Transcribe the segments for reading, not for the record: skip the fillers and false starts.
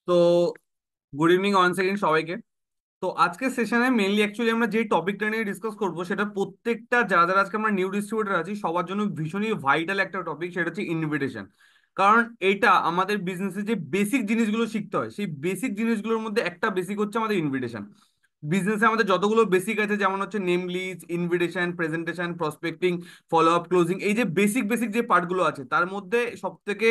তো good evening one second সবাইকে। তো আজকের সেশনে মেইনলি অ্যাকচুয়ালি আমরা যে টপিকটা নিয়ে ডিসকাস করবো সেটা প্রত্যেকটা যারা যারা আজকে আমরা নিউ ডিস্ট্রিবিউটর আছি সবার জন্য ভীষণই ভাইটাল একটা টপিক, সেটা হচ্ছে ইনভিটেশন। কারণ এটা আমাদের বিজনেসে যে বেসিক জিনিসগুলো শিখতে হয় সেই বেসিক জিনিসগুলোর মধ্যে একটা বেসিক হচ্ছে আমাদের ইনভিটেশন। বিজনেসে আমাদের যতগুলো বেসিক আছে যেমন হচ্ছে name list, invitation, presentation, prospecting, follow up, closing, এই যে বেসিক বেসিক যে পার্টগুলো আছে তার মধ্যে সব থেকে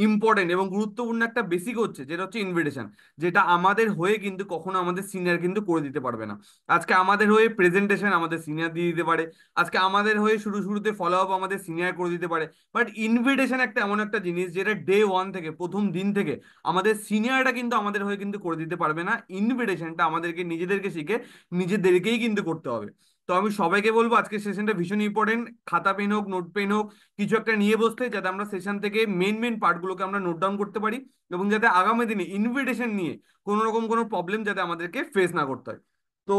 ইম্পর্টেন্ট এবং গুরুত্বপূর্ণ একটা বেসিক হচ্ছে যেটা হচ্ছে ইনভিটেশন। যেটা আমাদের হয়ে কিন্তু কখনো আমাদের সিনিয়র কিন্তু করে দিতে পারবে না। আজকে আমাদের হয়ে প্রেজেন্টেশন আমাদের সিনিয়র দিয়ে দিতে পারে, আজকে আমাদের হয়ে শুরু শুরুতে ফলো আপ আমাদের সিনিয়র করে দিতে পারে, বাট ইনভিটেশন একটা এমন একটা জিনিস যেটা ডে ওয়ান থেকে প্রথম দিন থেকে আমাদের সিনিয়রটা কিন্তু আমাদের হয়ে কিন্তু করে দিতে পারবে না। ইনভিটেশনটা আমাদেরকে নিজেদেরকে শিখে নিজেদেরকেই কিন্তু করতে হবে। তো আমি সবাইকে বলবো আজকের সেশনটা ভীষণ ইম্পর্টেন্ট, খাতা পেন হোক, নোট পেন হোক, কিছু একটা নিয়ে বসতে, যাতে আমরা সেশন থেকে মেন মেন পার্টগুলোকে আমরা নোট ডাউন করতে পারি এবং যাতে আগামী দিনে ইনভিটেশন নিয়ে কোনো রকম কোনো প্রবলেম যাতে আমাদেরকে ফেস না করতে হয়। তো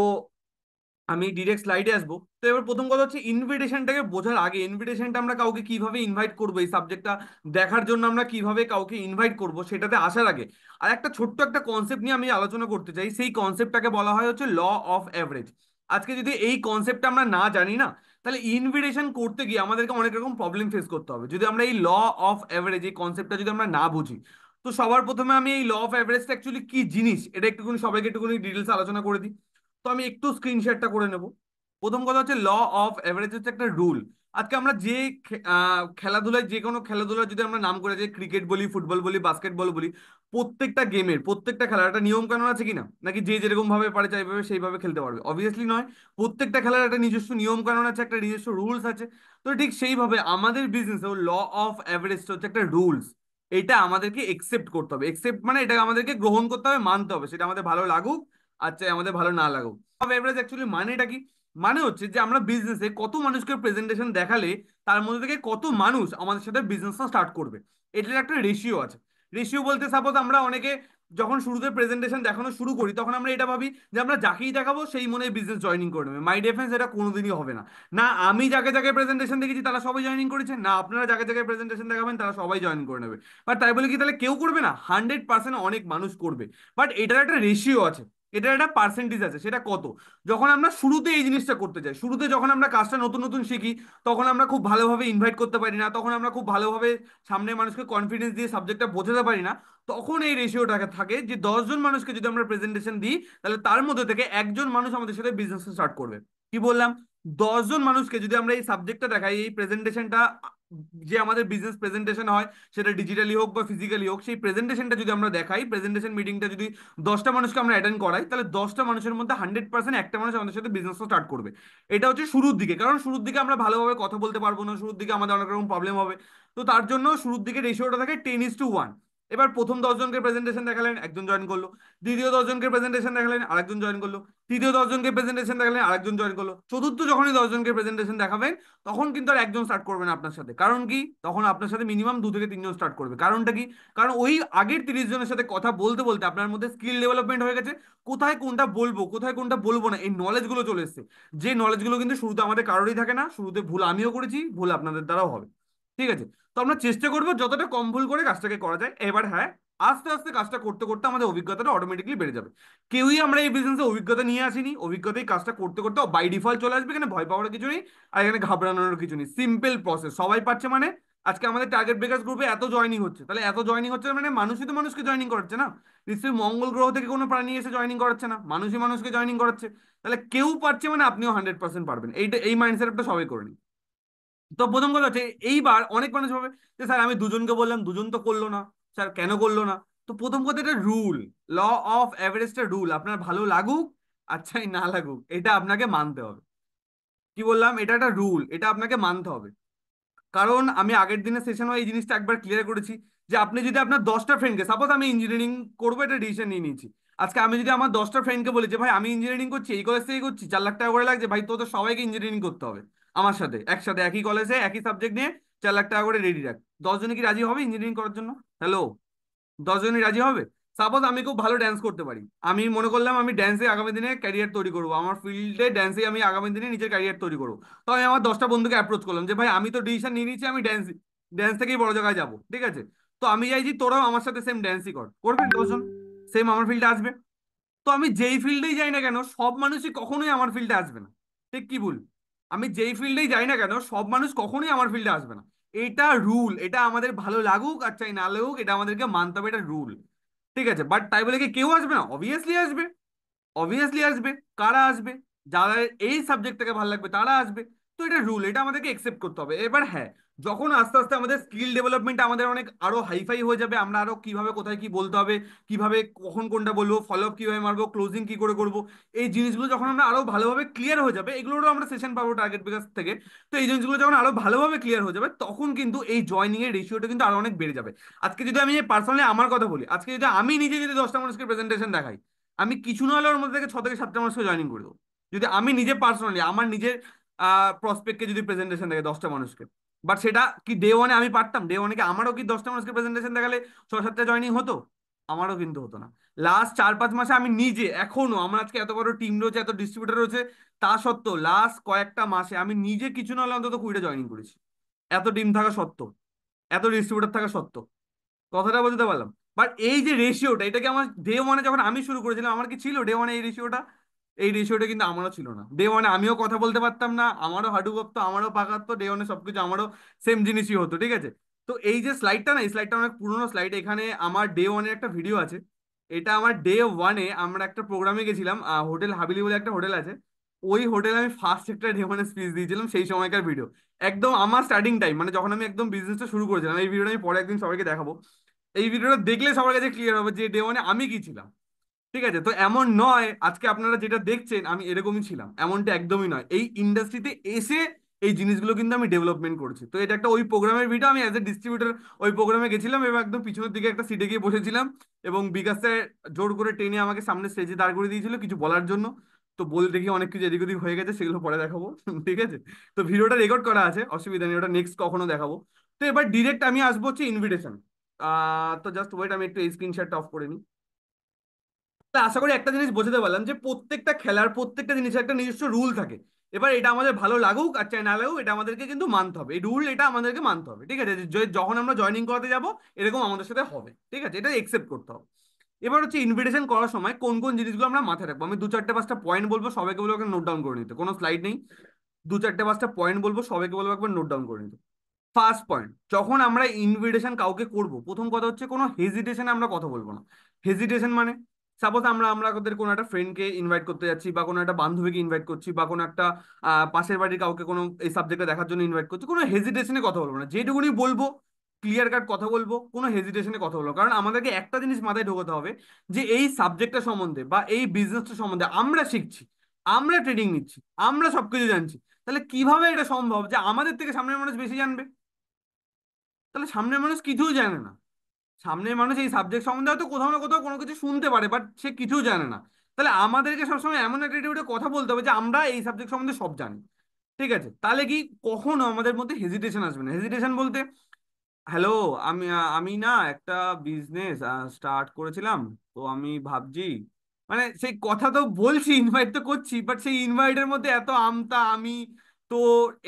আমি ডিরেক্ট স্লাইডে আসবো। তো এবার প্রথম কথা হচ্ছে ইনভিটেশনটাকে বোঝার আগে, ইনভিটেশনটা আমরা কাউকে কিভাবে ইনভাইট করবো, এই সাবজেক্টটা দেখার জন্য আমরা কিভাবে কাউকে ইনভাইট করব সেটাতে আসার আগে আর একটা ছোট্ট একটা কনসেপ্ট নিয়ে আমি আলোচনা করতে চাই। সেই কনসেপ্টটাকে বলা হয় হচ্ছে ল অফ অ্যাভারেজ। আজকে যদি এই কনসেপ্টটা আমরা না জানি না, তাহলে ইনভিটেশন করতে গিয়ে আমাদেরকে অনেক রকম প্রবলেম ফেস করতে হবে। যদি আমরা এই ল অফ অ্যাভারেজ এই কনসেপ্টটা যদি আমরা না বুঝি, তো সবার প্রথমে আমি এই ল অফ অ্যাভারেজটা অ্যাকচুয়ালি কি জিনিস এটা একটুখানি সবাইকে একটুখানি ডিটেলস আলোচনা করে দিই। তো আমি একটু স্ক্রিন শেয়ারটা করে নেব। প্রথম কথা হচ্ছে ল অফ এভারেজ হচ্ছে একটা রুল। আজকে আমরা যে খেলাধুলায়, যে কোনো খেলাধুলার যদি আমরা নাম করে যে ক্রিকেট বলি, ফুটবল বলি, বাস্কেটবল বলি, প্রত্যেকটা গেমের প্রত্যেকটা খেলার একটা নিয়ম কানুন আছে কিনা, নাকি যে যেরকম ভাবে পারে চাইবে সেইভাবে খেলতে পারবে? অবভিয়াসলি নয়। প্রত্যেকটা খেলার একটা নিজস্ব নিয়ম কানুন আছে, একটা নিজস্ব রুলস আছে। তো ঠিক সেইভাবে আমাদের বিজনেসে ল অফ এভারেজটা হচ্ছে একটা রুলস। এটা আমাদেরকে একসেপ্ট করতে হবে। একসেপ্ট মানে এটাকে আমাদেরকে গ্রহণ করতে হবে, মানতে হবে, সেটা আমাদের ভালো লাগুক আর চাই আমাদের ভালো না লাগুক। অফ এভারেজ অ্যাকচুয়ালি মানেটা কি? মানে হচ্ছে যে আমরা বিজনেসে কত মানুষকে প্রেজেন্টেশন দেখালে তার মধ্যে থেকে কত মানুষ আমাদের সাথে বিজনেসটা স্টার্ট করবে, এটার একটা রেশিও আছে। রেশিও বলতে সাপোজ আমরা অনেকে যখন শুরুতে প্রেজেন্টেশন দেখানো শুরু করি তখন আমরা এটা ভাবি যে আমরা যাকেই দেখাবো সেই মনে বিজনেস জয়েনিং করে নেবে। মাই ডিফেন্স, এটা কোনোদিনই হবে না। না আমি যাকে যাকে প্রেজেন্টেশন দেখেছি তারা সবাই জয়েনিং করেছে, না আপনারা যাকে যাকে প্রেজেন্টেশন দেখাবেন তারা সবাই জয়েন করে নেবে। বাট তাই বলে কি তাহলে কেউ করবে না? 100% অনেক মানুষ করবে। বাট এটার একটা রেশিও আছে, এটার একটা পার্সেন্টেজ আছে। সেটা কত? যখন আমরা শুরুতে এই জিনিসটা করতে যাই, শুরুতে যখন আমরা কাজটা নতুন নতুন শিখি, তখন আমরা খুব ভালোভাবে ইনভাইট করতে পারি না, তখন আমরা খুব ভালোভাবে সামনের মানুষকে কনফিডেন্স দিয়ে সাবজেক্টটা বোঝাতে পারি না। তখন এই রেশিওটা থাকে যে 10 জন মানুষকে যদি আমরা প্রেজেন্টেশন দিই, তাহলে তার মধ্যে থেকে একজন মানুষ আমাদের সাথে বিজনেস স্টার্ট করবে। কি বললাম? 10 জন মানুষকে যদি আমরা এই সাবজেক্টটা দেখাই, এই প্রেজেন্টেশনটা, যে আমাদের বিজনেস প্রেজেন্টেশন হয় সেটা ডিজিটালি হোক বা ফিজিক্যালি হোক, সেই প্রেজেন্টেশনটা যদি আমরা দেখাই, প্রেজেন্টেশন মিটিংটা যদি 10টা মানুষকে আমরা অ্যাটেন্ড করাই, তাহলে 10টা মানুষের মধ্যে 100% একটা মানুষ আমাদের সাথে বিজনেস স্টার্ট করবে। এটা হচ্ছে শুরুর দিকে, কারণ শুরুর দিকে আমরা ভালোভাবে কথা বলতে পারবো না, শুরুর দিকে আমাদের অনেক রকম প্রবলেম হবে। তো তার জন্য শুরুর দিকে রেশিওটা থাকে 10:1। এবার প্রথম 10 জনকে প্রেজেন্টেশন দেখালেন, একজন জয়েন করলো। দ্বিতীয় 10 জনকে প্রেজেন্টেশন দেখালেন, আরেকজন জয়েন করলো। তৃতীয় 10 জনকে প্রেজেন্টেশন দেখালেন, আরেকজন জয়েন করলো। চতুর্থ যখনই 10 জনকে প্রেজেন্টেশন দেখাবেন, তখন কিন্তু আর একজন স্টার্ট করবে না আপনার সাথে। কারণ কি? তখন আপনার সাথে মিনিমাম 2 থেকে 3 জন স্টার্ট করবে। কারণটা কি? কারণ ওই আগের 30 জনের সাথে কথা বলতে বলতে আপনার মধ্যে স্কিল ডেভেলপমেন্ট হয়ে গেছে। কোথায় কোনটা বলবো, কোথায় কোনটা বলবো না, এই নলেজ গুলো চলে এসেছে। যে নলেজ গুলো কিন্তু শুরুতে আমাদের কারোরই থাকে না। শুরুতে ভুল আমিও করেছি, ভুল আপনাদের দ্বারাও হবে। ঠিক আছে? তো আমরা চেষ্টা করবো যতটা কম ভুল করে কাজটাকে করা যায়। এবার হ্যাঁ, আস্তে আস্তে কাজটা করতে করতে আমাদের অভিজ্ঞতাটা অটোমেটিকলি বেড়ে যাবে। কেউই আমরা এই বিজনেসে অভিজ্ঞতা নিয়ে আসিনি, অভিজ্ঞতাই কাজটা করতে করতে বাই ডিফল্ট চলে আসবে। এখানে ভয় পাওয়ার কিছু নেই, আর এখানে ঘাবড়ানোর কিছু নেই। সিম্পল প্রসেস, সবাই পারছে মানে আজকে আমাদের টার্গেট ব্রেকার্স গ্রুপে এত জয়েনিং হচ্ছে, তাহলে এত জয়েনিং হচ্ছে মানে মানুষই তো মানুষকে জয়েনিং করাচ্ছে না। নিশ্চয়ই মঙ্গল গ্রহ থেকে কোনো প্রাণী এসে জয়েনিং করাচ্ছে না, মানুষই মানুষকে জয়েনিং করাচ্ছে। তাহলে কেউ পারছে মানে আপনিও 100% পারবেন। এইটা, এই মাইন্ডসেটটা সবাই করে নিন। তো প্রথম কথা হচ্ছে, এইবার অনেক মানুষ ভাবে যে স্যার আমি 2 জনকে বললাম, 2 জন তো করলো না, স্যার কেন করলো না? তো প্রথম কথা, এটা রুল। ল অফ এভারেজটা রুল, আপনার ভালো লাগুক আর চাই না লাগুক, এটা আপনাকে মানতে হবে। কি বললাম? এটা একটা রুল, এটা আপনাকে মানতে হবে। কারণ আমি আগের দিনের সেশনে এই জিনিসটা একবার ক্লিয়ার করেছি যে আপনি যদি আপনার 10টা ফ্রেন্ডকে, সাপোজ আমি ইঞ্জিনিয়ারিং করবো, এটা ডিসিশন নিয়ে নিয়েছি। আজকে আমি যদি আমার 10টা ফ্রেন্ডকে বলি যে ভাই আমি ইঞ্জিনিয়ারিং করছি, এই কলেজ থেকে করছি, 4 লাখ টাকা করে লাগছে, ভাই তোদের সবাইকে ইঞ্জিনিয়ারিং করতে হবে আমার সাথে একসাথে, একই কলেজে একই সাবজেক্ট নিয়ে 4 লাখ টাকা করে রেডি রাখ। 10 জনে কি রাজি হবে ইঞ্জিনিয়ারিং করার জন্য? হ্যালো? 10 জনই রাজি হবে? সাপোজ আমি খুব ভালো ড্যান্স করতে পারি, আমি মনে করলাম আমি ড্যান্সে আগামী দিনে ক্যারিয়ার তৈরি করবো, আমার ফিল্ডে ড্যান্সে আমি আগামী দিনে নিজের ক্যারিয়ার তৈরি করবো। তো আমি আমার 10টা বন্ধুকে অ্যাপ্রোচ করলাম যে ভাই আমি তো ডিসিশন নিয়ে নিয়েছি, আমি ড্যান্স ড্যান্স থেকেই বড় জায়গায় যাবো, ঠিক আছে? তো আমি চাইছি তোরাও আমার সাথে সেম ড্যান্সই কর। করবেন 10 জন? সেম আমার ফিল্ডে আসবে। তো আমি যেই ফিল্ডেই যাই না কেন সব মানুষই কখনোই আমার ফিল্ডে আসবে না। ঠিক কি ভুল? আমি যেই ফিল্ডেই যাই না কেন সব মানুষ কখনোই আমার ফিল্ডে আসবে না। এটা রুল, এটা আমাদের ভালো লাগুক আর চাই না লাগুক, এটা আমাদেরকে মানতে হবে, এটা রুল। ঠিক আছে, বাট তাই বলে কি কেউ আসবে না? অবভিয়াসলি আসবে, অবভিয়াসলি আসবে। কারা আসবে? যারা এই সাবজেক্টটাকে ভালো লাগবে তারা আসবে। তো এটা রুল, এটা আমাদেরকে একসেপ্ট করতে হবে। এবার হ্যাঁ, যখন আস্তে আস্তে আমাদের স্কিল ডেভেলপমেন্ট আমাদের অনেক আরো হাইফাই হয়ে যাবে, আমরা আরো কিভাবে কোথায় কি বলতে হবে, কিভাবে কখন কোনটা বলবো, ফলো আপ কিভাবে মারবো, ক্লোজিং কি করে করবো, এই জিনিসগুলো যখন আমরা আরো ভালোভাবে ক্লিয়ার হয়ে যাবে, এগুলোরও আমরা সেশন পাবো টার্গেট বিকাশ থেকে। তো এই জিনিসগুলো যখন আরো ভালোভাবে ক্লিয়ার হয়ে যাবে তখন কিন্তু এই জয়নিং এর রেশিওটা কিন্তু আরো অনেক বেড়ে যাবে। আজকে যদি আমি পার্সোনালি আমার কথা বলি, আজকে যদি আমি নিজে যদি 10টা মানুষকে প্রেজেন্টেশন দেখাই, আমি কিছু না হলে ওর মধ্যে থেকে 6 থেকে 7টা মানুষকে জয়েনিং করে দেবো। যদি আমি নিজে পার্সোনালি আমার নিজের প্রসপেক্টকে যদি প্রেজেন্টেশন দেখে 10টা মানুষকে, বাট সেটা কি ডে ওয়ানে আমি পারতাম? ডে ওয়ানে কি আমারও কি 10টা মানুষকে প্রেজেন্টেশন দেখালে 6-7টা জয়েনিং হতো? আমারও কিন্তু হতো না। লাস্ট 4-5 মাসে আমি নিজে, এখনো আমার আজকে এত বড় টিম রয়েছে, এত ডিস্ট্রিবিউটার রয়েছে, তা সত্ত্বেও লাস্ট কয়েকটা মাসে আমি নিজে কিছু না হলে অন্তত 20টা জয়েনিং করেছি। এত টিম থাকা সত্ত্বেও, এত ডিস্ট্রিবিউটার থাকা সত্ত্বেও। কথাটা বুঝতে পারলাম। বাট এই যে রেশিওটা, এটাকে আমার ডে ওয়ানে যখন আমি শুরু করেছিলাম আমার কি ছিল ডে ওয়ানে এই রেশিওটা? এই রেশিওটা কিন্তু আমারও ছিল না। ডে ওয়ানে আমিও কথা বলতে পারতাম না, আমারও হাঁটু কাঁপতো, আমারও পা কাঁপতো, ডে ওয়ানে সবকিছু আমারও সেম জিনিসই হতো। ঠিক আছে, তো এই যে স্লাইডটা না, এই স্লাইডটা অনেক পুরোনো স্লাইড, এখানে আমার ডে ওয়ানের একটা ভিডিও আছে। এটা আমার ডে ওয়ানে আমরা একটা প্রোগ্রামে গেছিলাম, হোটেল হাবিলি বলে একটা হোটেল আছে, ওই হোটেলে আমি ফার্স্ট একটা ডে ওয়ানে স্পিচ দিয়েছিলাম, সেই সময়কার ভিডিও। একদম আমার স্টার্টিং টাইম, মানে যখন আমি একদম বিজনেসটা শুরু করেছিলাম। এই ভিডিওটা আমি পরে একদিন সবাইকে দেখাবো। এই ভিডিওটা দেখলে সবার কাছে ক্লিয়ার হবে যে ডে ওয়ানে আমি কি ছিলাম। ঠিক আছে, তো এমন নয় আজকে আপনারা যেটা দেখছেন আমি এরকমই ছিলাম, এমনটা একদমই নয়। এই ইন্ডাস্ট্রিতে এসে এই জিনিসগুলো কিন্তু আমি ডেভেলপমেন্ট করছি। তো এটা একটা ওই প্রোগ্রামের ভিডিও, আমি অ্যাজ এ ডিস্ট্রিবিউটর ওই প্রোগ্রামে গেছিলাম এবং একদম পিছনের দিকে একটা সিটে গিয়ে বসেছিলাম। এবং বিকাশ স্যার জোর করে টেনে আমাকে সামনে স্টেজে দাঁড় করে দিয়েছিল কিছু বলার জন্য। তো বলতে গিয়ে অনেক কিছু এদিক ওদিক হয়ে গেছে, সেগুলো পরে দেখাবো। ঠিক আছে, তো ভিডিওটা রেকর্ড করা আছে, অসুবিধা নেই, ওটা নেক্সট কখনো দেখাবো। তো এবার ডিরেক্ট আমি আসবো হচ্ছে ইনভিটেশন। তো জাস্ট ওয়েট, আমি একটু এই স্ক্রিনশটটা অফ করে নিই। তা আশা করি একটা জিনিস বোঝাতে পারলাম যে প্রত্যেকটা খেলার প্রত্যেকটা জিনিসের একটা নিজস্ব রুল থাকে। এবার এটা আমাদের ভালো লাগুক আর চাই না লাগুক, এটা আমাদেরকে কিন্তু মানতে হবে, এই রুল এটা আমাদেরকে মানতে হবে। ঠিক আছে, যখন আমরা জয়েনিং করাতে যাব এরকম আমাদের সাথে হবে। ঠিক আছে, এটা একসেপ্ট করতে হবে। এবার হচ্ছে ইনভিটেশন করার সময় কোন কোন জিনিসগুলো আমরা মাথায় রাখবো, আমি 2-4-5টা পয়েন্ট বলবো, সবাইকে বলবো নোট ডাউন করে নিতে, কোনো স্লাইড নেই। 2-4-5টা পয়েন্ট বলবো, সবাইকে বলবো একবার নোট ডাউন করে নিতে। ফার্স্ট পয়েন্ট, যখন আমরা ইনভিটেশন কাউকে করব, প্রথম কথা হচ্ছে কোনো হেজিটেশনে আমরা কথা বলবো না। হেজিটেশন মানে, সাপোজ আমরা আমরা আমাদের কোনো একটা ফ্রেন্ডকে ইনভাইট করতে যাচ্ছি, বা কোনো একটা বান্ধবীকে ইনভাইট করছি, বা কোনো একটা পাশের বাড়ির কাউকে কোনো এই সাবজেক্টটা দেখার জন্য ইনভাইট করছি, কোনো হেজিটেশনে কথা বলবো না, যেটুকুনি বলবো ক্লিয়ার কাট কথা বলবো, কোনো হেজিটেশনে কথা বলবো। কারণ আমাদেরকে একটা জিনিস মাথায় ঢোকাতে হবে যে এই সাবজেক্টটা সম্বন্ধে বা এই বিজনেসটা সম্বন্ধে আমরা শিখছি, আমরা ট্রেনিং নিচ্ছি, আমরা সবকিছু জানছি। তাহলে কিভাবে এটা সম্ভব যে আমাদের থেকে সামনের মানুষ বেশি জানবে? তাহলে সামনের মানুষ কিছুই জানে না। সামনের মানুষ এই সাবজেক্ট সম্বন্ধে হয়তো কোথাও না কোথাও কোনো কিছু শুনতে পারে, বাট সে কিছুই জানে না। তাহলে আমাদেরকে সবসময় এমন একটা অ্যাটিটিউডে কথা বলতে হবে যে আমরা এই সাবজেক্ট সম্বন্ধে সব জানি। ঠিক আছে, তাহলে কি কখনো আমাদের মধ্যে হেজিটেশন আসবে না। হেজিটেশন বলতে, হ্যালো, আমি না একটা বিজনেস স্টার্ট করেছিলাম, তো আমি ভাবছি, মানে সেই কথা তো বলছি, ইনভাইট তো করছি, বাট সেই ইনভাইটের মধ্যে এত আমতা আমি, তো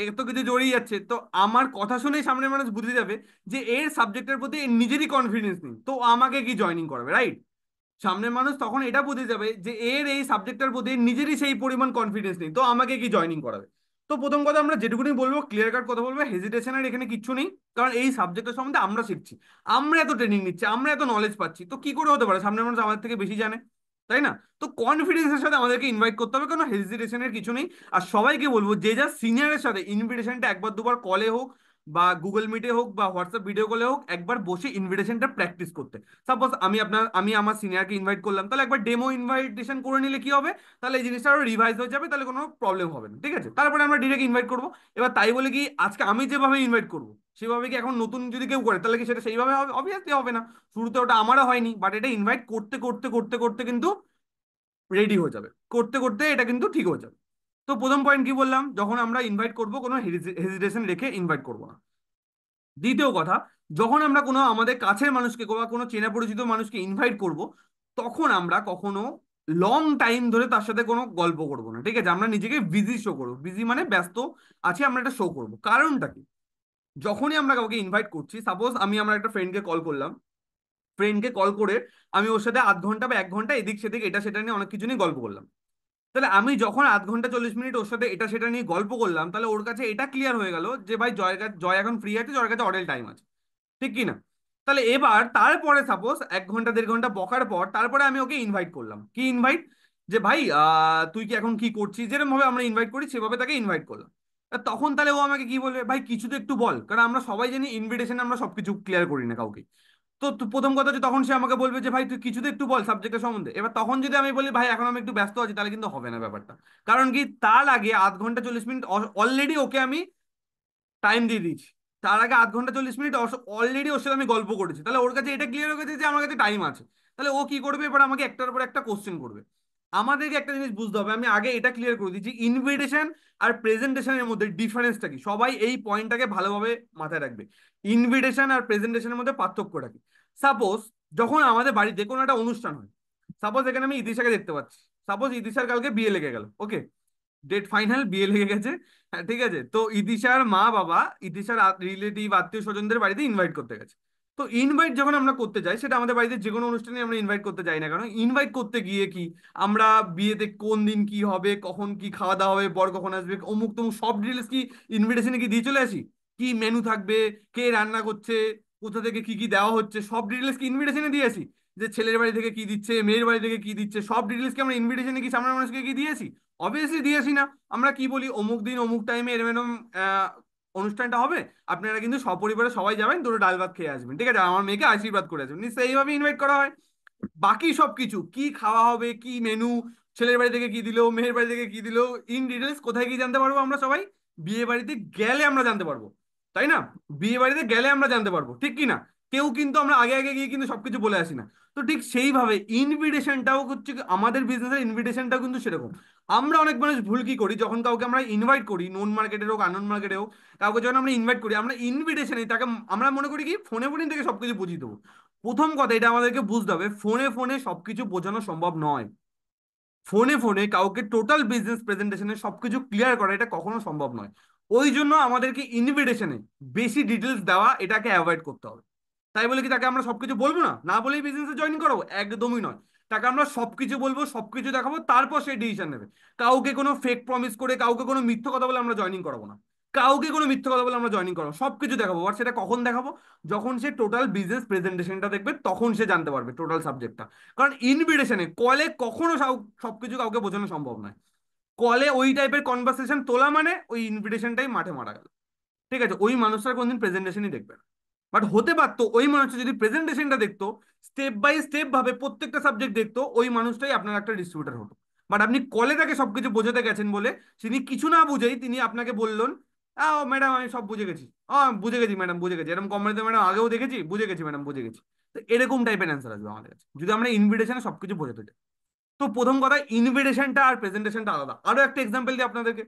এত কিছু জড়িয়ে যাচ্ছে, তো আমার কথা শুনেই সামনের মানুষ বুঝে যাবে যে এর সাবজেক্টের প্রতি এর নিজেরই কনফিডেন্স নেই, তো আমাকে কি জয়েনিং করবে, রাইট? সামনের মানুষ তখন এটা বুঝে যাবে যে এর এই সাবজেক্টের প্রতি নিজেরই সেই পরিমাণ কনফিডেন্স নেই, তো আমাকে কি জয়েনিং করাবে। তো প্রথম কথা আমরা যেটুকুনি বলবো ক্লিয়ার কাট কথা বলবো, হেজিটেশনের এখানে কিচ্ছু নেই। কারণ এই সাবজেক্টের সম্বন্ধে আমরা শিখছি, আমরা এত ট্রেনিং নিচ্ছি, আমরা এত নলেজ পাচ্ছি, তো কি করে হতে পারে সামনের মানুষ আমাদের থেকে বেশি জানে? তাই না? তো কনফিডেন্সের সাথে আমাদেরকে ইনভাইট করতে হবে, কোনো হেজিটেশনের কিছু নেই। আর সবাইকে বলবো যে যা সিনিয়রের সাথে ইনভিটেশনটা একবার দুবার কলে হোক, বা গুগল মিটে হোক, বা হোয়াটসঅ্যাপ ভিডিও কলে হোক, একবার বসে ইনভিটেশনটা প্র্যাকটিস করতে। সাপোজ আমি আমার সিনিয়রকে ইনভাইট করলাম, তাহলে একবার ডেমো ইনভাইটেশন করে নিলে কি হবে, তাহলে এই জিনিসটা আরো রিভাইজ হয়ে যাবে, তাহলে কোনো প্রবলেম হবে না। ঠিক আছে, তারপরে আমরা ডিরেক্ট ইনভাইট করবো। এবার তাই বলে কি আজকে আমি যেভাবে ইনভাইট করবো সেভাবে কি এখন নতুন যদি কেউ করে তাহলে কি সেটা সেইভাবে হবে? অবভিয়াসলি হবে না। শুরুতে ওটা আমারও হয়নি, বাট এটা ইনভাইট করতে করতে করতে করতে কিন্তু রেডি হয়ে যাবে, করতে করতে এটা কিন্তু ঠিক হয়ে যাবে। তো প্রথম পয়েন্ট কি বললাম, যখন আমরা ইনভাইট করবো কোনো হেজিটেশন রেখে ইনভাইট করবো না। দ্বিতীয় কথা, যখন আমরা কোনো আমাদের কাছের মানুষকে বা কোনো চেনা পরিচিত মানুষকে ইনভাইট করব, তখন আমরা কখনো লং টাইম ধরে তার সাথে কোনো গল্প করব না। ঠিক আছে, আমরা নিজেকে বিজি শো করবো, বিজি মানে ব্যস্ত আছি আমরা এটা শো করবো। কারণটা কি? যখনই আমরা কাউকে ইনভাইট করছি, সাপোজ আমি আমার একটা ফ্রেন্ডকে কল করলাম, ফ্রেন্ডকে কল করে আমি ওর সাথে 0.5 ঘন্টা বা 1 ঘন্টা এদিক সেদিক এটা সেটা নিয়ে অনেক কিছু নিয়ে গল্প করলাম। তাহলে আমি যখন 0.5 ঘন্টা 40 মিনিট ওর সাথে এটা সেটা নিয়ে গল্প করলাম, তাহলে ওর কাছে এটা ক্লিয়ার হয়ে গেল যে ভাই জয় এখন ফ্রি আছে, জয়ের কাছে অডেল টাইম আছে, ঠিক কি না? তাহলে এবার তারপরে সাপোজ 1 ঘন্টা 1.5 ঘন্টা বকার পর তারপরে আমি ওকে ইনভাইট করলাম। কি ইনভাইট? যে ভাই তুই কি এখন কি করছিস, যেরকম ভাবে আমরা ইনভাইট করি সেভাবে তাকে ইনভাইট করলাম। আর তখন তাহলে ও আমাকে কি বলবে, ভাই কিছু তো একটু বল, কারণ আমরা সবাই জানি ইনভিটেশন আমরা সবকিছু ক্লিয়ার করি না কাউকে। তো প্রথম কথা হচ্ছে তখন সে আমাকে বলবে যে ভাই তুই কিছু তো একটু বল সাবজেক্টের সম্বন্ধে। এবার তখন যদি আমি বলি ভাই এখন আমি একটু ব্যস্ত আছি, তাহলে কিন্তু হবে না ব্যাপারটা। কারণ কি, তার আগে 0.5 ঘন্টা 40 মিনিট অলরেডি ওকে আমি টাইম দিয়ে দিয়েছি। তার আগে 0.5 ঘন্টা 40 মিনিট অলরেডি ওর সাথে আমি গল্প করেছি, তাহলে ওর কাছে এটা ক্লিয়ার হয়ে গেছে যে আমার কাছে টাইম আছে। তাহলে ও কি করবে, এবার আমাকে একটার পর একটা কোশ্চেন করবে। আমাদেরকে একটা জিনিস বুঝতে হবে, আমি আগে এটা ক্লিয়ার করে দিচ্ছি, ইনভিটেশন আর প্রেজেন্টেশনের মধ্যে ডিফারেন্সটা কি। সবাই এই পয়েন্টটাকে ভালোভাবে মাথায় রাখবে। ইনভিটেশন আর প্রেজেন্টেশনের মধ্যে পার্থক্যটা কি। সাপোজ যখন আমাদের বাড়িতে কোনো একটা অনুষ্ঠান হয়, সাপোজ এখানে আমি ইতিশাকে দেখতে পাচ্ছি, সাপোজ ইতিশার কালকে বিয়ে লেগে গেল, ওকে, ডেট ফাইনাল, বিয়ে লেগে গেছে। হ্যাঁ, ঠিক আছে, তো ইতিশার মা বাবা ইতিশার রিলেটিভ আত্মীয় স্বজনদের বাড়িতে ইনভাইট করতে গেছে। তো ইনভাইট যখন আমরা করতে যাই, সেটা আমাদের বাড়িতে যে কোনো অনুষ্ঠানে আমরা ইনভাইট করতে যাই না, কারণ ইনভাইট করতে গিয়ে কি আমরা বিয়েতে কোন দিন কি হবে, কখন কি খাওয়া দাওয়া হবে, বর কখন আসবে, অমুক তমুক সব ডিটেলস কি ইনভিটেশনে কি দিয়ে চলে আসি? কি মেনু থাকবে, কে রান্না করছে, কোথা থেকে কি কি দেওয়া হচ্ছে, সব ডিটেলস কি ইনভিটেশনে দিয়ে আসি? যে ছেলের বাড়ি থেকে কি দিচ্ছে, মেয়ের বাড়ি থেকে কি দিচ্ছে, সব ডিটেলস কি আমরা ইনভিটেশনে কি সামনের মানুষকে কি দিয়েছি? অবভিয়াসলি দিয়ে আসি না। আমরা কি বলি, অমুক দিন অমুক টাইমে এরম এরম অনুষ্ঠানটা হবে, আপনারা কিন্তু সপরিবারে সবাই যাবেন, দুটো ডাল ভাত খেয়ে আসবেন, ঠিক আছে, আমার মেয়েকে আশীর্বাদ করে আসবেন, নিশ্চয়ই এইভাবে ইনভাইট করা হয়। বাকি সবকিছু কি খাওয়া হবে, কি মেনু, ছেলের বাড়ি থেকে কি দিলো, মেয়ের বাড়ি থেকে কি দিলো, ইন ডিটেলস কোথায় কি জানতে পারবো আমরা সবাই? বিয়ে বাড়িতে গেলে আমরা জানতে পারবো, তাই না? বিয়ে বাড়িতে গেলে আমরা জানতে পারবো, ঠিক কি না? কেউ কিন্তু আমরা আগে আগে গিয়ে কিন্তু সবকিছু বলে আসি না। তো ঠিক সেইভাবে ইনভিটেশনটাও হচ্ছে আমাদের বিজনেসের ইনভিটেশনটাও কিন্তু সেরকম। আমরা অনেক মানুষ ভুল কি করি, যখন কাউকে আমরা ইনভাইট করি, নোন মার্কেটের হোক আননোন মার্কেটে হোক, কাউকে যখন আমরা ইনভাইট করি, আমরা ইনভিটেশনে তাকে আমরা মনে করি কি ফোনে ফোনে থেকে সবকিছু বুঝিয়ে দেবো। প্রথম কথা এটা আমাদেরকে বুঝতে হবে, ফোনে ফোনে সবকিছু বোঝানো সম্ভব নয়। ফোনে ফোনে কাউকে টোটাল বিজনেস প্রেজেন্টেশনে সবকিছু ক্লিয়ার করা এটা কখনো সম্ভব নয়। ওই জন্য আমাদেরকে ইনভিটেশনে বেশি ডিটেলস দেওয়া এটাকে অ্যাভয়েড করতে হবে। তাই বলে কি তাকে আমরা সবকিছু বলবো না, না বলেই বিজনেসে জয়েন করাবো? একদমই নয়। তাকে আমরা সবকিছু বলবো, সবকিছু দেখাবো, তারপর সে ডিসিশন নেবে। কাউকে কোনো ফেক প্রমিস করে, কাউকে কোনো মিথ্যে কথা বলে আমরা জয়েনিং করাবো না। কাউকে কোনো মিথ্যে কথা বলে আমরা জয়েনিং করাবো, সবকিছু দেখাবো। আর সেটা কখন দেখাবো? যখন সে টোটাল বিজনেস প্রেজেন্টেশনটা দেখবে, তখন সে জানতে পারবে টোটাল সাবজেক্টটা। কারণ ইনভিটেশনে কলে কখনো সবকিছু কাউকে বোঝানো সম্ভব নয়। কলে ওই টাইপের কনভারসেশন তোলা মানে ওই ইনভিটেশনটাই মাঠে মারা গেল। ঠিক আছে, ওই মানুষটার কোনদিন প্রেজেন্টেশনই দেখবে না। বাট হতে পারতো ওই মানুষটা যদি প্রেজেন্টেশনটা দেখতো, স্টেপ বাই স্টেপ ভাবে প্রত্যেকটা সাবজেক্ট দেখতো, ওই মানুষটাই আপনার একটা ডিস্ট্রিবিউটার হতো। বাট আপনি কলে তাকে সবকিছু বোঝাতে গেছেন বলে তিনি কিছু না বুঝেই তিনি আপনাকে বললেন, ও ম্যাডাম আমি সব বুঝে গেছি, ও বুঝে গেছি ম্যাডাম, বুঝে গেছি, এরকম কোম্পানিতে ম্যাডাম আগেও দেখেছি, বুঝে গেছি ম্যাডাম, বুঝে গেছি। তো এরকম টাইপের অ্যান্সার আসবে আমাদের কাছে যদি আমরা ইনভিটেশনে সবকিছু বোঝাতে চাই। তো প্রথম কথা, ইনভিটেশনটা আর প্রেজেন্টেশনটা আলাদা। আরো একটা এক্সাম্পল দিই আপনাদেরকে।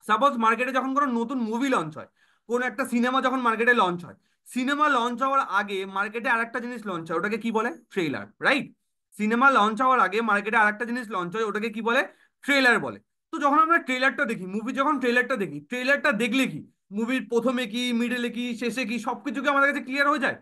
সাপোজ মার্কেটে যখন কোনো নতুন মুভি লঞ্চ হয়, কোন একটা সিনেমা যখন মার্কেটে লঞ্চ হয়, সিনেমা লঞ্চ হওয়ার আগে মার্কেটে আরেকটা জিনিস লঞ্চ হয়, ওটাকে কি বলে? Trailer, right? সিনেমা লঞ্চ হওয়ার আগে মার্কেটে আরেকটা জিনিস লঞ্চ হয়, ওটাকে কি বলে? ট্রেলার বলে। তো যখন আমরা ট্রেলারটা দেখি, মুভি যখন ট্রেলারটা দেখি, ট্রেলারটা দেখলে কি মুভির প্রথমে কি, মিডলে কি, শেষে কি, সবকিছু কি আমাদের কাছে ক্লিয়ার হয়ে যায়?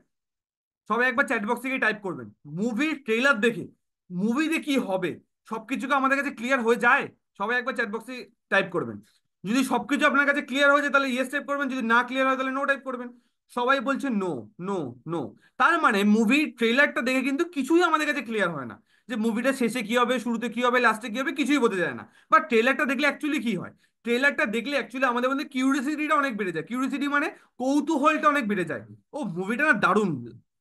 সবাই একবার চ্যাট বক্সে গিয়ে টাইপ করবেন, মুভির ট্রেলার দেখে মুভিতে কি হবে সবকিছু কি আমাদের কাছে ক্লিয়ার হয়ে যায়? সবাই একবার চ্যাট বক্সে টাইপ করবেন। যদি সবকিছু আপনার কাছে ক্লিয়ার হয়ে যায় তাহলে ইয়েস টাইপ করবেন, যদি না ক্লিয়ার হয় তাহলে নো টাইপ করবেন। সবাই বলছে নো, নো, নো। তার মানে মুভির ট্রেলারটা দেখে কিন্তু কিছুই আমাদের কাছে ক্লিয়ার হয় না, যে মুভিটা শেষে কি হবে, শুরুতে কি হবে, লাস্টে কি হবে, কিছুই বোঝা যায় না। বাট ট্রেলারটা দেখলে অ্যাকচুয়ালি কি হয়? ট্রেলারটা দেখলে অ্যাকচুয়ালি আমাদের মধ্যে কিউরিওসিটিটা অনেক বেড়ে যায়। কিউরিওসিটি মানে কৌতূহলটা অনেক বেড়ে যায়। ও মুভিটা না দারুণ,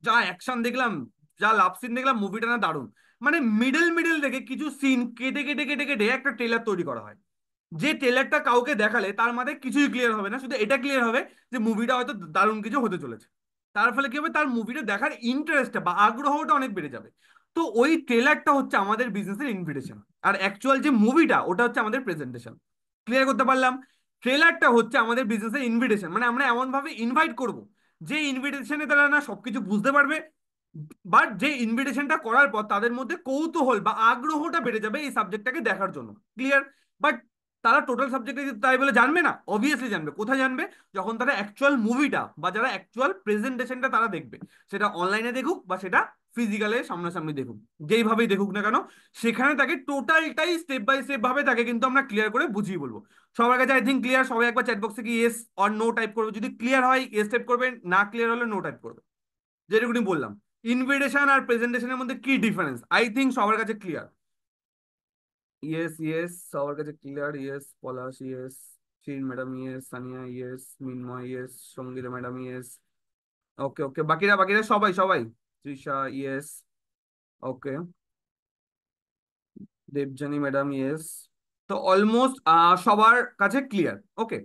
যা অ্যাকশন দেখলাম, যা লাভ সিন দেখলাম, মুভিটা না দারুণ। মানে মিডল মিডল থেকে কিছু সিন কেটে কেটে কেটে কেটে একটা ট্রেলার তৈরি করা হয়। যে ট্রেলারটা কাউকে দেখালে তার মাথায় কিছুই ক্লিয়ার হবে না, শুধু এটা ক্লিয়ার হবে যে মুভিটা হয়তো দারুণ কিছু হতে চলেছে। তার ফলে কি হবে, তার মুভিটা দেখার ইন্টারেস্টটা বা আগ্রহটা অনেক বেড়ে যাবে। তো ওই ট্রেলারটা হচ্ছে আমাদের বিজনেসের ইনভিটেশন, আর অ্যাকচুয়াল যে মুভিটা ওটা হচ্ছে আমাদের প্রেজেন্টেশন। ক্লিয়ার করতে পারলাম? ট্রেলারটা হচ্ছে আমাদের বিজনেসের ইনভিটেশন, মানে আমরা এমন ভাবে ইনভাইট করব যে ইনভিটেশনে তারা না সবকিছু বুঝতে পারবে, বাট যে ইনভিটেশনটা করার পর তাদের মধ্যে কৌতূহল বা আগ্রহটা বেড়ে যাবে এই সাবজেক্টটাকে দেখার জন্য। ক্লিয়ার? বাট তারা টোটাল সাবজেক্টে তাই বলে জানবে না? অবভিয়াসলি জানবে। কোথায় জানবে? যখন তারা অ্যাকচুয়াল মুভিটা বা যারা অ্যাকচুয়াল প্রেজেন্টেশনটা তারা দেখবে, সেটা অনলাইনে দেখুক বা সেটা ফিজিক্যালে সামনাসামনি দেখুক, যেইভাবেই দেখুক না কেন, সেখানে তাকে টোটালটাই স্টেপ বাই স্টেপ ভাবে তাকে কিন্তু আমরা ক্লিয়ার করে বুঝিয়ে বলবো। সবার কাছে আই থিঙ্ক ক্লিয়ার। সবাই একবার চ্যাট বক্সে কি ইয়েস অর নো টাইপ করবে, যদি ক্লিয়ার হয় ইয়েস টাইপ করবে, না ক্লিয়ার হলে নো টাইপ করবে। যেটুকুনি বললাম, ইনভিটেশন আর প্রেজেন্টেশনের মধ্যে কি ডিফারেন্স আই থিঙ্ক সবার কাছে ক্লিয়ার। ইয়েস ইয়েস, সবার কাছে ক্লিয়ার। ইয়েস পলাশ, ইয়েস শিন madam, yes Sania, yes মিনময়, yes Sangeeta madam, yes. ওকে ওকে, বাকিরা বাকিরা সবাই সবাই। তৃষা ইয়েস। ওকে, দেবজানী ম্যাডাম ইয়েস। তো অলমোস্ট সবার কাছে ক্লিয়ার। ওকে,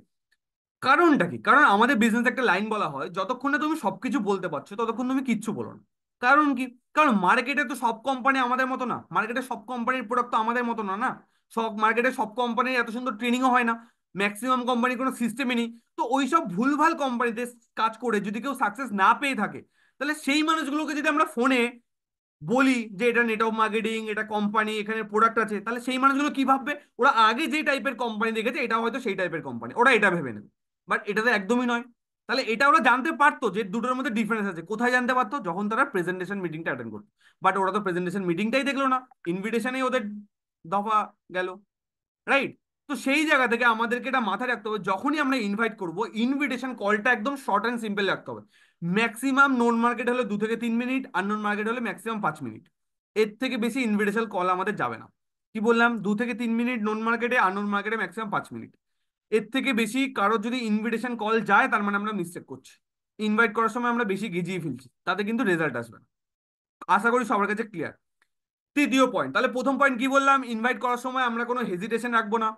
কারণটা কি? কারণ আমাদের বিজনেস একটা লাইন বলা হয়, যতক্ষণ না তুমি সবকিছু বলতে পারছো ততক্ষণ তুমি কিচ্ছু বলো না। কারণ কি? কারণ মার্কেটে তো সব কোম্পানি আমাদের মতো না, মার্কেটে সব কোম্পানির প্রোডাক্ট তো আমাদের মতো না না। সব মার্কেটে সব কোম্পানির এত সুন্দর ট্রেনিংও হয় না, ম্যাক্সিমাম কোম্পানির কোনো সিস্টেমই নেই। তো ওইসব ভুলভাল কোম্পানিতে কাজ করে যদি কেউ সাকসেস না পেয়ে থাকে, তাহলে সেই মানুষগুলোকে যদি আমরা ফোনে বলি যে এটা নেটওয়ার্ক মার্কেটিং, এটা কোম্পানি, এখানে প্রোডাক্ট আছে, তাহলে সেই মানুষগুলো কি ভাববে? ওরা আগে যে টাইপের কোম্পানি দেখেছে এটা হয়তো সেই টাইপের কোম্পানি, ওরা এটা ভেবে নেবে। বাট এটা তো একদমই নয়। তাহলে এটা ওরা জানতে পারতো যে দুটোর মধ্যে ডিফারেন্স আছে। কোথায় জানতে পারতো? যখন তারা প্রেজেন্টেশন মিটিংটা অ্যাটেন্ড করতো। বাট ওরা তো প্রেজেন্টেশন মিটিংটাই দেখলো না, ইনভিটেশনেই ওদের দফা গেল। রাইট? তো সেই জায়গা থেকে আমাদেরকে এটা মাথায় রাখতে হবে, যখনই আমরা ইনভাইট করব, ইনভিটেশন কলটা একদম শর্ট অ্যান্ড সিম্পল রাখতে হবে। ম্যাক্সিমাম নোন মার্কেট হলে 2 থেকে 3 মিনিট, আননোন মার্কেট হলে ম্যাক্সিমাম 5 মিনিট। এর থেকে বেশি ইনভিটেশন কল আমাদের যাবে না। কি বললাম? 2 থেকে 3 মিনিট নোন মার্কেটে, আননোন মার্কেটে ম্যাক্সিমাম 5 মিনিট। এর থেকে বেশি কারোর যদি ইনভিটেশন কল যায়, তার মানে আমরা মিস্টেক করছি। ইনভাইট করার সময় আমরা বেশি গিজিয়ে ফেলছি, তাতে কিন্তু রেজাল্ট আসবে না। আশা করি সবার কাছে ক্লিয়ার। তৃতীয় পয়েন্ট, তাহলে প্রথম পয়েন্ট কি বললাম? ইনভাইট করার সময় আমরা কোনো হেজিটেশন রাখবো না।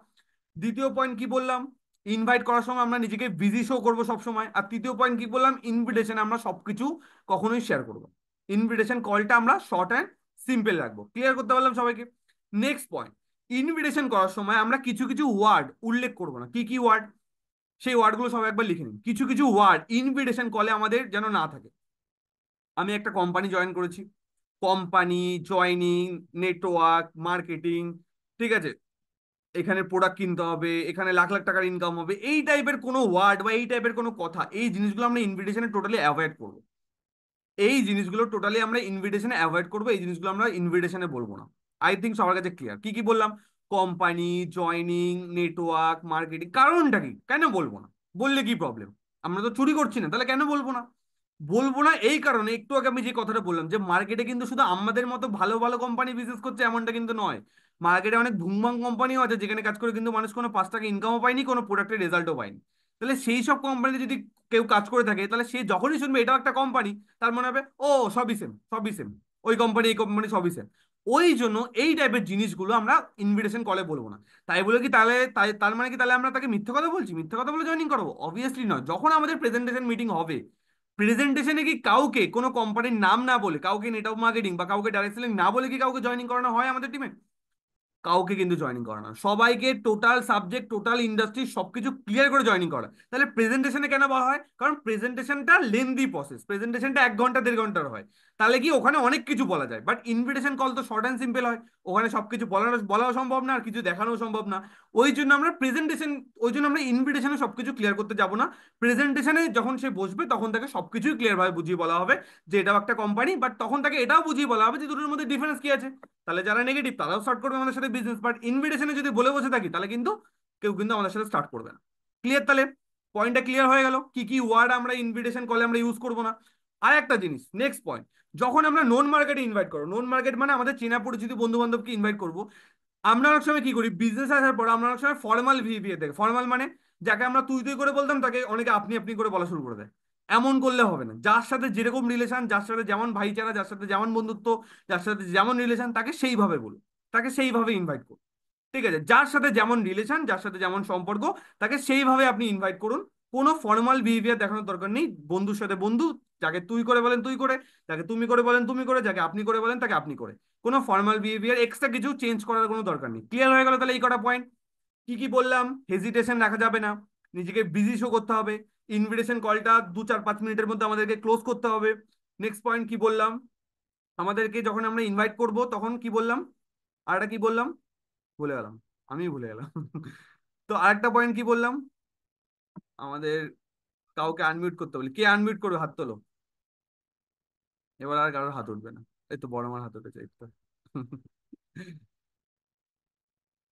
দ্বিতীয় পয়েন্ট কি বললাম? ইনভাইট করার সময় আমরা নিজেকে বিজি শো করবো সবসময়। আর তৃতীয় পয়েন্ট কি বললাম? ইনভিটেশন আমরা সবকিছু কখনোই শেয়ার করবো। ইনভিটেশন কলটা আমরা শর্ট অ্যান্ড সিম্পল রাখবো। ক্লিয়ার করতে পারলাম সবাইকে? নেক্সট পয়েন্ট, ইনভিটেশন করার সময় আমরা কিছু কিছু ওয়ার্ড উল্লেখ করবো না। কি কি ওয়ার্ড? সেই ওয়ার্ডগুলো সবাই একবার লিখে নিন। কিছু কিছু ওয়ার্ড ইনভিটেশন কলে আমাদের যেন না থাকে। আমি একটা কোম্পানি জয়েন করেছি, কোম্পানি, জয়নিং, নেটওয়ার্ক মার্কেটিং, ঠিক আছে, এখানে প্রোডাক্ট কিনতে হবে, এখানে লাখ লাখ টাকার ইনকাম হবে, এই টাইপের কোনো ওয়ার্ড বা এই টাইপের কোনো কথা, এই জিনিসগুলো আমরা ইনভিটেশনে টোটালি অ্যাভয়েড করবো। এই জিনিসগুলো টোটালি আমরা ইনভিটেশনে অ্যাভয়েড করবো, এই জিনিসগুলো আমরা ইনভিটেশনে বলবো না। আই থিঙ্ক সবার কাছে ক্লিয়ার কি কি বললাম। কোম্পানি, জয়নিং, নেটওয়ার্ক মার্কেটিং, কারণটা কি? কেন বলবো না? বললে কি প্রবলেম? আমরা তো চুরি করছি না, তাহলে কেন বলবো না? বলবো না এই কারণে, একটু আগে আমি যে কথাটা বললাম, যে মার্কেটে কিন্তু শুধু আমাদের মতো ভালো ভালো কোম্পানি বিজনেস করছে এমনটা কিন্তু নয়। মার্কেটে অনেক ভুংভাং কোম্পানিও আছে যেখানে কাজ করে কিন্তু মানুষ কোনো 5 টাকা ইনকামও পায়নি, কোনো প্রোডাক্টের রেজাল্টও পায়নি। তাহলে সেই সব কোম্পানিতে যদি কেউ কাজ করে থাকে, তাহলে সে যখনই শুনবে এটাও একটা কোম্পানি, তার মনে হবে ও সবই সেম, সবই সেম, ওই কোম্পানি এই কোম্পানি সবই সেম। ওই জন্য এই টাইপের জিনিসগুলো আমরা ইনভিটেশন কলে বলবো না। তাই বলে কি তাহলে তার মানে কি তাহলে আমরা তাকে মিথ্যে কথা বলছি, মিথ্যে কথা বলে জয়েনিং করবো? অবভিয়াসলি নয়। যখন আমাদের প্রেজেন্টেশন মিটিং হবে, প্রেজেন্টেশনে কি কাউকে কোনো কোম্পানির নাম না বলে, কাউকে নেটওয়ার্ক মার্কেটিং বা কাউকে ডাইরেক্ট সেলিং না বলে কি কাউকে জয়েনিং করানো হয় আমাদের টিমে? কাউকে কিন্তু জয়েনিং করানো, সবাইকে টোটাল সাবজেক্ট, টোটাল ইন্ডাস্ট্রি সবকিছু ক্লিয়ার করে জয়েনিং করা। তাহলে প্রেজেন্টেশনে কেন বলা হয়? কারণ প্রেজেন্টেশনটা লেন্দি প্রসেস, প্রেজেন্টেশনটা 1 ঘন্টা 1.5 ঘন্টার হয়। তাহলে কি ওখানে অনেক কিছু বলা যায়, বাট ইনভিটেশন কল তো শর্ট অ্যান্ড সিম্পল হয়। ওখানে সবকিছু বলাও সম্ভব না আর কিছু দেখানোও সম্ভব না। ওই জন্য আমরা প্রেজেন্টেশন, ওই জন্য আমরা ইনভিটেশনে সবকিছু ক্লিয়ার করতে যাব না। প্রেজেন্টেশনে যখন সে বসবে তখন তাকে সবকিছুই ক্লিয়ার ভাবে বুঝিয়ে বলা হবে যে এটাও একটা কোম্পানি, বাট তখন তাকে এটাও বুঝিয়ে বলা হবে যে দুটোর মধ্যে ডিফারেন্স কি আছে। তাহলে যারা নেগেটিভ তারাও স্টার্ট করবে আমাদের সাথে বিজনেস, বাট ইনভিটেশনে যদি বলে বসে থাকি তাহলে কিন্তু কেউ কিন্তু আমাদের সাথে স্টার্ট করবে না। ক্লিয়ার? তাহলে পয়েন্টটা ক্লিয়ার হয়ে গেল কি কি ওয়ার্ড আমরা ইনভিটেশন কলে আমরা ইউজ করবো না। আর একটা জিনিস, নেক্সট পয়েন্ট, যখন আমরা নন মার্কেটে ইনভাইট করবো, নন মার্কেট মানে আমাদের চেনা পরিচিত বন্ধু বান্ধবকে ইনভাইট করবো, আমরা অনেক সময় কি করি, বিজনেস আসার পর আমরা অনেক সময় ফর্মাল বিহেভিয়ার দেখি। ফর্মাল মানে যাকে আমরা তুই তুই করে বলতাম তাকে অনেকে আপনি আপনি করে বলা শুরু করে দেয়। এমন করলে হবে না। যার সাথে যেরকম রিলেশন, যার সাথে যেমন ভাইচারা, যার সাথে যেমন বন্ধুত্ব, যার সাথে যেমন রিলেশন, তাকে সেইভাবে বলুন, তাকে সেইভাবে ইনভাইট করুন। ঠিক আছে? যার সাথে যেমন রিলেশন, যার সাথে যেমন সম্পর্ক, তাকে সেইভাবে আপনি ইনভাইট করুন। কোনো ফর্মাল বিহেভিয়ার দেখানোর দরকার নেই। বন্ধুর সাথে বন্ধু, যাকে তুই করে বলেন তুই করে, যাকে তুমি করে বলেন তুমি করে, যাকে আপনি করে বলেন তাকে আপনি করে। কোনো ফর্মাল বিহেভিয়ার এক্সট্রা কিছু চেঞ্জ করার কোনো দরকার নেই। ক্লিয়ার হয়ে গেল? তাহলে এই কটা পয়েন্ট কি কি বললাম। হেজিটেশন রাখা যাবে না, নিজেকে বিজি শো করতে হবে, ইনভিটেশন কলটা 2 4 5 মিনিটের মধ্যে আমাদেরকে ক্লোজ করতে হবে। নেক্সট পয়েন্ট কি বললাম, আমাদেরকে যখন আমরা ইনভাইট করব তখন কি বললাম, আর একটা কি বললাম, ভুলে গেলাম, আমি ভুলে গেলাম। তো আরেকটা পয়েন্ট কি বললাম, আমাদের কাউকে আনমিউট করতে বলি। কে আনমিউট করবে হাত তোলো। এবার আর কারোর হাত উঠবে না। এই তো বড় মার হাত উঠেছে, এই তো।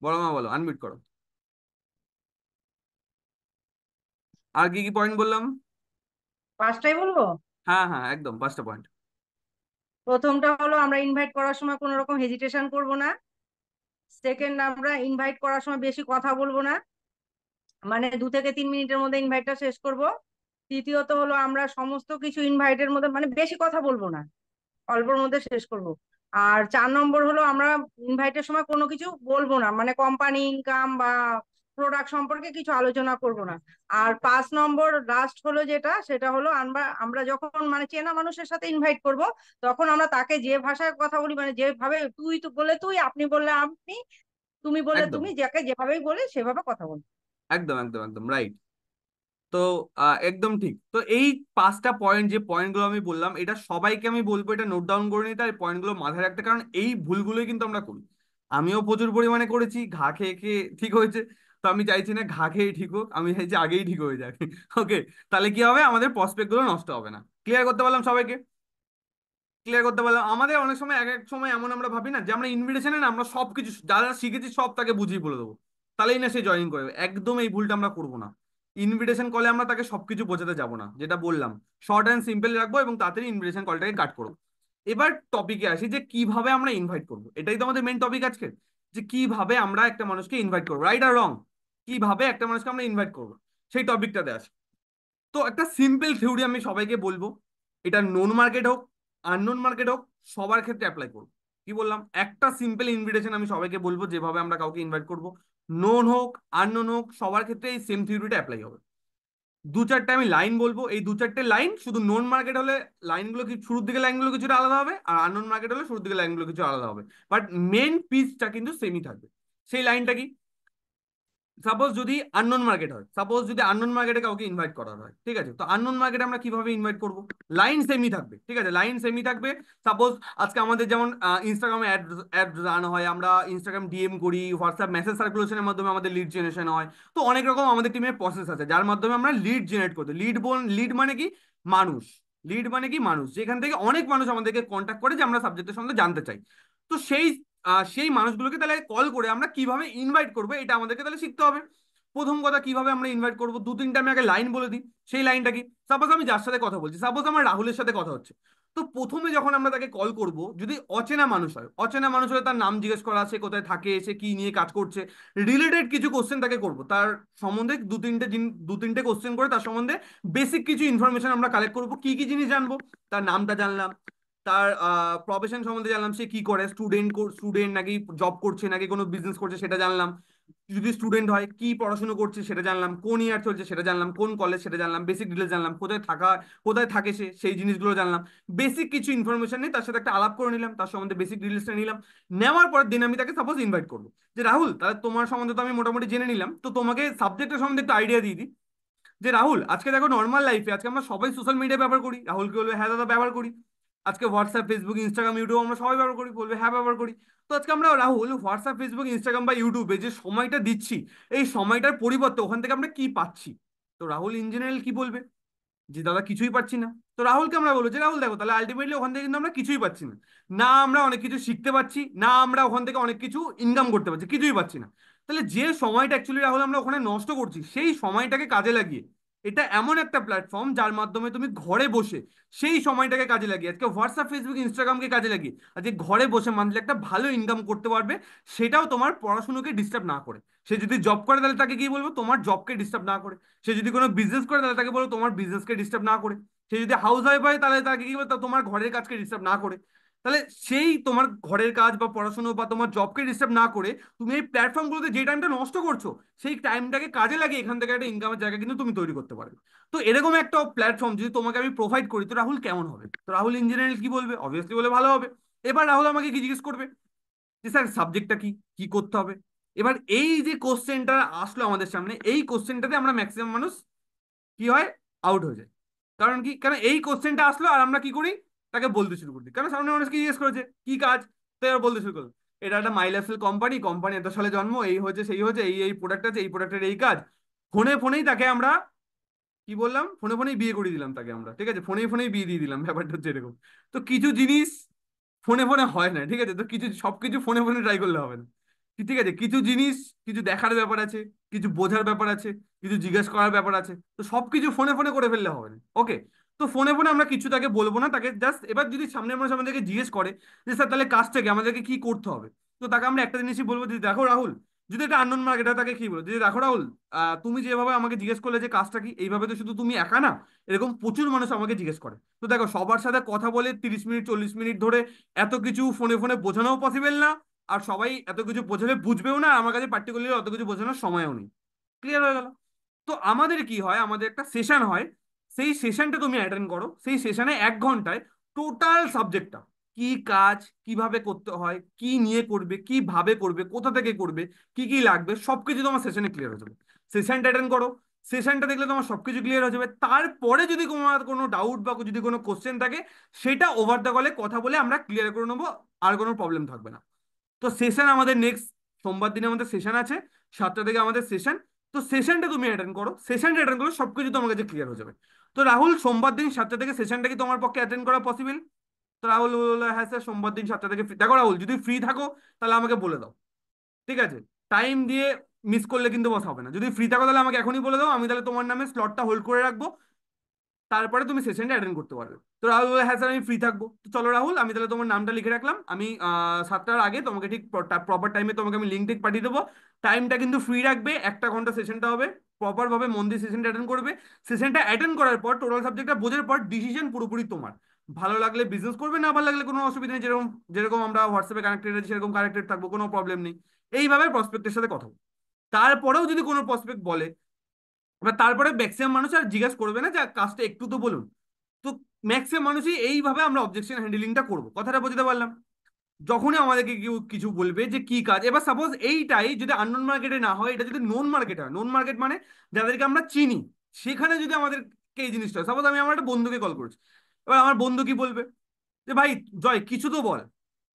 বড় মা বলো, আনমিউট করো। আর কি কি পয়েন্ট বললাম? পাঁচটাই বলবো। হ্যাঁ হ্যাঁ, একদম 5টা পয়েন্ট। প্রথমটা হলো আমরা ইনভাইট করার সময় কোনো রকম হেজিটেশন করব না। সেকেন্ড, আমরা ইনভাইট করার সময় বেশি কথা বলবো না, মানে 2 থেকে 3 মিনিটের মধ্যে ইনভাইটটা শেষ করব। তৃতীয়ত হলো আমরা সমস্ত কিছু ইনভাইটের মধ্যে মানে বেশি কথা বলবো না, অল্পর মধ্যে শেষ করব। আর 4 নম্বর হলো আমরা ইনভাইটের সময় কোনো কিছু বলবো না, মানে কোম্পানি ইনকাম বা প্রোডাক্ট সম্পর্কে কিছু আলোচনা করব না। আর 5 নম্বর লাস্ট হলো যেটা, সেটা হলো আমরা আমরা যখন মানে চেনা মানুষের সাথে ইনভাইট করব, তখন আমরা তাকে যে ভাষায় কথা বলি, মানে যেভাবে তুই তো বলে তুই, আপনি বললে আপনি, তুমি বললে একদম তুমি, যাকে যেভাবেই বলে সেভাবে কথা বলি। একদম একদম একদম রাইট। তো একদম ঠিক। তো এই 5টা পয়েন্ট, যে পয়েন্টগুলো আমি বললাম, এটা সবাইকে আমি বলবো এটা নোট ডাউন করে নিতে আর পয়েন্টগুলো মাথায় রাখতে, কারণ এই ভুলগুলোই কিন্তু আমরা করি। আমিও প্রচুর পরিমাণে করেছি, ঘা খেয়ে খেয়ে ঠিক হয়েছে। তো আমি চাইছি না ঘা খেয়ে ঠিক হোক, আমি চাইছি আগেই ঠিক হয়ে যাক। ওকে, তাহলে কি হবে, আমাদের প্রসপেক্ট গুলো নষ্ট হবে না। ক্লিয়ার করতে পারলাম সবাইকে? ক্লিয়ার করতে পারলাম। আমাদের অনেক সময় এক এক সময় এমন আমরা ভাবি না যে আমরা ইনভিটেশনে না আমরা সবকিছু যা যা শিখেছি সব তাকে বুঝিয়ে বলে দেবো, তাহলেই না সে জয়েন করবে। একদম এই ভুলটা আমরা করবো না। ইনভিটেশন কলে আমরা তাকে সবকিছু বোঝাতে যাব না, যেটা বললাম শর্ট অ্যান্ড সিম্পল রাখবো এবং তাড়াতাড়ি ইনভিটেশন কলটাকে কাট করবো। এবার টপিকে আসি যে কিভাবে আমরা ইনভাইট করবো, এটাই তো আমাদের মেন টপিক আজকে। যে কিভাবে আমরা একটা মানুষকে ইনভাইট করবো, রাইট আর রং, কিভাবে একটা মানুষকে আমরা ইনভাইট করবো, সেই টপিকটাতে আসি। তো একটা সিম্পল থিওরি আমি সবাইকে বলবো, এটা নোন মার্কেট হোক আননোন মার্কেট হোক, সবার ক্ষেত্রে অ্যাপ্লাই করবো। কি বললাম, একটা সিম্পল ইনভিটেশন আমি সবাইকে বলবো যেভাবে আমরা কাউকে ইনভাইট করব, নোন হোক আননোন হোক, সবার ক্ষেত্রে এই সেম থিওরিটা অ্যাপ্লাই হবে। 2-4টে আমি লাইন বলবো, এই 2-4টে লাইন শুধু নোন মার্কেট হলে লাইনগুলো কি শুরুর দিকে লাইনগুলো কিছুটা আলাদা হবে, আর আননোন মার্কেট হলে শুরুর দিকে লাইনগুলো কিছু আলাদা হবে। বাট মেন পিচটা কিন্তু সেমই থাকবে। সেই লাইনটা কি, সাপোজ যদি আননোন মার্কেট হয়, সাপোজ যদি আননোন মার্কেটে কাউকে ইনভাইট করা হয়, ঠিক আছে, তো আননোন মার্কেটে আমরা কিভাবে ইনভাইট করব? লাইন সেমই থাকবে, ঠিক আছে, লাইন সেমই থাকবে। সাপোজ আজকে আমাদের যেমন ইনস্টাগ্রামে অ্যাড অ্যাড রান হয়, আমরা ইনস্টাগ্রাম ডিএম করি, হোয়াটসঅ্যাপ মেসেজ সার্কুলেশনের মাধ্যমে আমাদের লিড জেনারেশন হয়। তো অনেক রকম আমাদের টিমের প্রসেস আছে যার মাধ্যমে আমরা লিড জেনারেট করতে, লিড মানে কি, মানুষ। লিড মানে কি, মানুষ, যেখান থেকে অনেক মানুষ আমাদেরকে কন্ট্যাক্ট করে যে আমরা সাবজেক্টের সম্বন্ধে জানতে চাই। তো সেই মানুষগুলোকে তাহলে কল করে আমরা কিভাবে ইনভাইট করবো, এটা আমাদেরকে তাহলে শিখতে হবে। প্রথম কথা, কিভাবে আমরা ইনভাইট করবো, 2-3টে আমি আগে লাইন বলে দিই। সেই লাইনটা কি, সাপোজ আমি যার সাথে কথা বলছি, সাপোজ আমার রাহুলের সাথে কথা হচ্ছে। তো প্রথমে যখন আমরা তাকে কল করব, যদি অচেনা মানুষ হয়, অচেনা মানুষ হলে তার নাম জিজ্ঞেস করা, সে কোথায় থাকে, সে কি নিয়ে কাজ করছে, রিলেটেড কিছু কোশ্চেন তাকে করব, তার সম্বন্ধে 2-3টে কোশ্চেন করে তার সম্বন্ধে বেসিক কিছু ইনফরমেশন আমরা কালেক্ট করবো। কি কি জিনিস জানবো, তার নামটা জানলাম, তার প্রফেশন সম্বন্ধে জানলাম, সে কি করে, স্টুডেন্ট স্টুডেন্ট নাকি জব করছে নাকি কোনো বিজনেস করছে সেটা জানলাম। যদি স্টুডেন্ট হয় কি পড়াশোনা করছে সেটা জানলাম, কোন ইয়ার চলছে সেটা জানলাম, কোন কলেজ সেটা জানলাম, বেসিক ডিটেলস জানলাম, কোথায় থাকে সে, সেই জিনিসগুলো জানলাম। বেসিক কিছু ইনফরমেশন নিয়ে তার সাথে একটা আলাপ করে নিলাম, তার সম্বন্ধে বেসিক ডিটেলসটা নিলাম। নেওয়ার পর দিন আমি তাকে সাপোজ ইনভাইট করবো, যে রাহুল, তাহলে তোমার সম্বন্ধে তো আমি মোটামুটি জেনে নিলাম, তো তোমাকে সাবজেক্টের সম্বন্ধে একটু আইডিয়া দিয়ে দিই। যে রাহুল, আজকে দেখো নর্মাল লাইফে আজকে আমরা সবাই সোশ্যাল মিডিয়া ব্যবহার করি, রাহুল কি বলবে, হ্যাঁ দাদা ব্যবহার করি। আজকে হোয়াটসঅ্যাপ ফেসবুক ইনস্টাগ্রাম ইউটিউব আমরা সবাই ব্যবহার করি, বলবে হ্যাঁ ব্যবহার করি। তো আজকে আমরা রাহুল হোয়াটসঅ্যাপ ফেসবুক ইনস্টাগ্রাম বা ইউটিউবে যে সময়টা দিচ্ছি, এই সময়টার পরিবর্তে ওখান থেকে আমরা কি পাচ্ছি? তো রাহুল ইন জেনারেল কি বলবে, যে দাদা কিছুই পাচ্ছি না। তো রাহুলকে আমরা বলবো যে রাহুল দেখো, তাহলে আলটিমেটলি ওখান থেকে কিন্তু আমরা কিছুই পাচ্ছি না। না আমরা অনেক কিছু শিখতে পাচ্ছি, না আমরা ওখান থেকে অনেক কিছু ইনকাম করতে পারছি, কিছুই পাচ্ছি না। তাহলে যে সময়টা অ্যাকচুয়ালি রাহুল আমরা ওখানে নষ্ট করছি, সেই সময়টাকে কাজে লাগিয়ে, এটা এমন একটা প্ল্যাটফর্ম যার মাধ্যমে তুমি ঘরে বসে সেই সময়টাকে কাজে লাগিয়ে, আজকে হোয়াটসঅ্যাপ ফেসবুক ইনস্টাগ্রামকে কাজে লাগিয়ে আজকে ঘরে বসে মান্থলি একটা ভালো ইনকাম করতে পারবে। সেটাও তোমার পড়াশুনোকে ডিস্টার্ব না করে। সে যদি জব করে তাহলে তাকে কি বলবো, তোমার জবকে ডিস্টার্ব না করে। সে যদি কোনো বিজনেস করে তাহলে তাকে বলো তোমার বিজনেসকে ডিস্টার্ব না করে। সে যদি হাউস ওয়াইফ হয় তাহলে তাকে কি বলতো, তোমার ঘরের কাজকে ডিস্টার্ব না করে। তাহলে সেই তোমার ঘরের কাজ বা পড়াশোনা বা তোমার জবকে ডিস্টার্ব না করে, তুমি এই প্ল্যাটফর্মগুলোতে যে টাইমটা নষ্ট করছো, সেই টাইমটাকে কাজে লাগিয়ে এখান থেকে একটা ইনকামের জায়গা কিন্তু তুমি তৈরি করতে পারবে। তো এরকম একটা প্ল্যাটফর্ম যদি তোমাকে আমি প্রোভাইড করি, তো রাহুল কেমন হবে? তো রাহুল ইঞ্জিনিয়ারিং কি বলবে, অবভিয়াসলি বলে ভালো হবে। এবার রাহুল আমাকে কি জিজ্ঞেস করবে, যে স্যার সাবজেক্টটা কি, কি করতে হবে? এবার এই যে কোশ্চেনটা আসলো আমাদের সামনে, এই কোশ্চেনটাতে আমরা ম্যাক্সিমাম মানুষ কি হয়, আউট হয়ে যায়। কারণ কি, কারণ এই কোশ্চেনটা আসলো আর আমরা কি করি, তাকে বলতে শুরু করি, কারণ সামনে মানুষ কি জিজ্ঞেস করেছে কি কাজ, তো এবার বলতে শুরু করলো। এটা একটা মাইলাসেল কোম্পানি, কোম্পানি এত সালে জন্ম, এই হয়েছে সেই হয়েছে, এই এই প্রোডাক্ট আছে, এই প্রোডাক্টের এই কাজ। ফোনে ফোনেই তাকে আমরা কি বললাম, ফোনে ফোনেই বিয়ে করে দিলাম তাকে আমরা, ঠিক আছে, ফোনেই ফোনেই বিয়ে দিয়ে দিলাম, ব্যাপারটা হচ্ছে এরকম। তো কিছু জিনিস ফোনে ফোনে হয় না, ঠিক আছে, তো কিছু সবকিছু ফোনে ফোনে ট্রাই করলে হবে না। ঠিক আছে, কিছু জিনিস, কিছু দেখার ব্যাপার আছে, কিছু বোঝার ব্যাপার আছে, কিছু জিজ্ঞেস করার ব্যাপার আছে, তো সবকিছু ফোনে ফোনে করে ফেললে হবে না, ওকে। তো ফোনে ফোনে আমরা কিছু তাকে বলবো না, তাকে জাস্ট এবার যদি সামনের মানুষ আমাদেরকে জিজ্ঞেস করে যে স্যার তাহলে কাজটাকে আমাদেরকে কি করতে হবে, তো তাকে আমরা একটা জিনিসই বলবো যে দেখো রাহুল, যদি এটা আননোন মার্কেটার, তাকে কি বলবো যে দেখো রাহুল, তুমি যেভাবে আমাকে জিজ্ঞেস করলে যে কাজটা কি, এইভাবে তো শুধু তুমি একা না, এরকম প্রচুর মানুষ আমাকে জিজ্ঞেস করে। তো দেখো সবার সাথে কথা বলে 30 মিনিট 40 মিনিট ধরে এত কিছু ফোনে ফোনে বোঝানোও পসিবল না, আর সবাই এত কিছু বোঝালে বুঝবেও না, আমার কাছে পার্টিকুলারলি অত কিছু বোঝানোর সময়ও নেই। ক্লিয়ার হয়ে গেল? তো আমাদের কি হয়, আমাদের একটা সেশন হয়, সেই সেশনটা তুমি অ্যাটেন্ড করো, সেই সেশনে 1 ঘন্টায় টোটাল সাবজেক্টটা, কি কাজ, কিভাবে করতে হয়, কি নিয়ে করবে, কিভাবে করবে, কোথা থেকে করবে, কি কি লাগবে, সবকিছু তোমার সেশনে ক্লিয়ার হয়ে যাবে। সেশনটা অ্যাটেন্ড করো, সেশনটা দেখলে তোমার সবকিছু ক্লিয়ার হয়ে যাবে। তারপরে যদি তোমার কোনো ডাউট বা যদি কোনো কোশ্চেন থাকে, সেটা ওভার দ্য কলে কথা বলে আমরা ক্লিয়ার করে নেবো, আর কোনো প্রবলেম থাকবে না। তো সেশন আমাদের নেক্সট সোমবার দিনে আমাদের সেশন আছে, 7টা থেকে আমাদের সেশন। তো সেশনটা তুমি অ্যাটেন্ড করো, সেশনটা অ্যাটেন্ড করলে সবকিছু তোমার কাছে ক্লিয়ার হয়ে যাবে। তো রাহুল, সোমবার দিন 7টা থেকে সেশনটা কি তোমার পক্ষে অ্যাটেন্ড করা পসিবল? তো রাহুল বললো হ্যাঁ স্যার, সোমবার দিন 7টা থেকে দেখো রাহুল, যদি ফ্রি থাকো তাহলে আমাকে বলে দাও, ঠিক আছে, টাইম দিয়ে মিস করলে কিন্তু বস হবে না। যদি ফ্রি থাকো তাহলে আমাকে এখনই বলে দাও, আমি তাহলে তোমার নামে স্লটটা হোল্ড করে রাখবো, তারপরে তুমি সেশনটা অ্যাটেন্ড করতে পারবে। তো রাহুল বলে হ্যাঁ স্যার আমি ফ্রি থাকবো। তো চলো রাহুল, আমি তাহলে তোমার নামটা লিখে রাখলাম, আমি 7টার আগে তোমাকে ঠিক প্রপার টাইমে তোমাকে আমি লিঙ্ক টিক পাঠিয়ে দেবো। টাইমটা কিন্তু ফ্রি রাখবে, 1 ঘন্টা সেশনটা হবে, প্রপার ভাবে মন দিয়ে সেশনটা অ্যাটেন্ড করবে। সেশনটা অ্যাটেন্ড করার পর টোটাল সাবজেক্টটা বোঝার পর ডিসিশন পুরোপুরি তোমার। ভালো লাগলে বিজনেস করবে, না ভালো লাগলে কোনো অসুবিধা নেই, যেরকম যেরকম আমরা হোয়াটসঅ্যাপে কানেক্টেড আছি সেরকম কানেক্টেড থাকবো, কোনো প্রবলেম নেই। এইভাবে প্রসপেক্টের সাথে কথা বলবো। তারপরেও যদি কোনো প্রসপেক্ট বলে, এবার তারপরে ম্যাক্সিমাম মানুষ আর জিজ্ঞাসা করবে না যে কাজটা একটু তো বলুন। তো ম্যাক্সিমাম মানুষই এইভাবে আমরা অবজেকশন হ্যান্ডেলিংটা করবো, কথাটা বুঝতে পারলাম? যখনই আমাদেরকে কেউ কিছু বলবে যে কি কাজ, এবার সাপোজ এইটাই যদি আননোন মার্কেটে না হয়, এটা যদি নোন মার্কেট হয়, নোন মার্কেট মানে যাদেরকে আমরা চিনি, সেখানে যদি আমাদেরকে এই জিনিসটা, সাপোজ আমি আমার একটা বন্ধুকে কল করছি, এবার আমার বন্ধু কি বলবে যে ভাই জয় কিছু তো বল,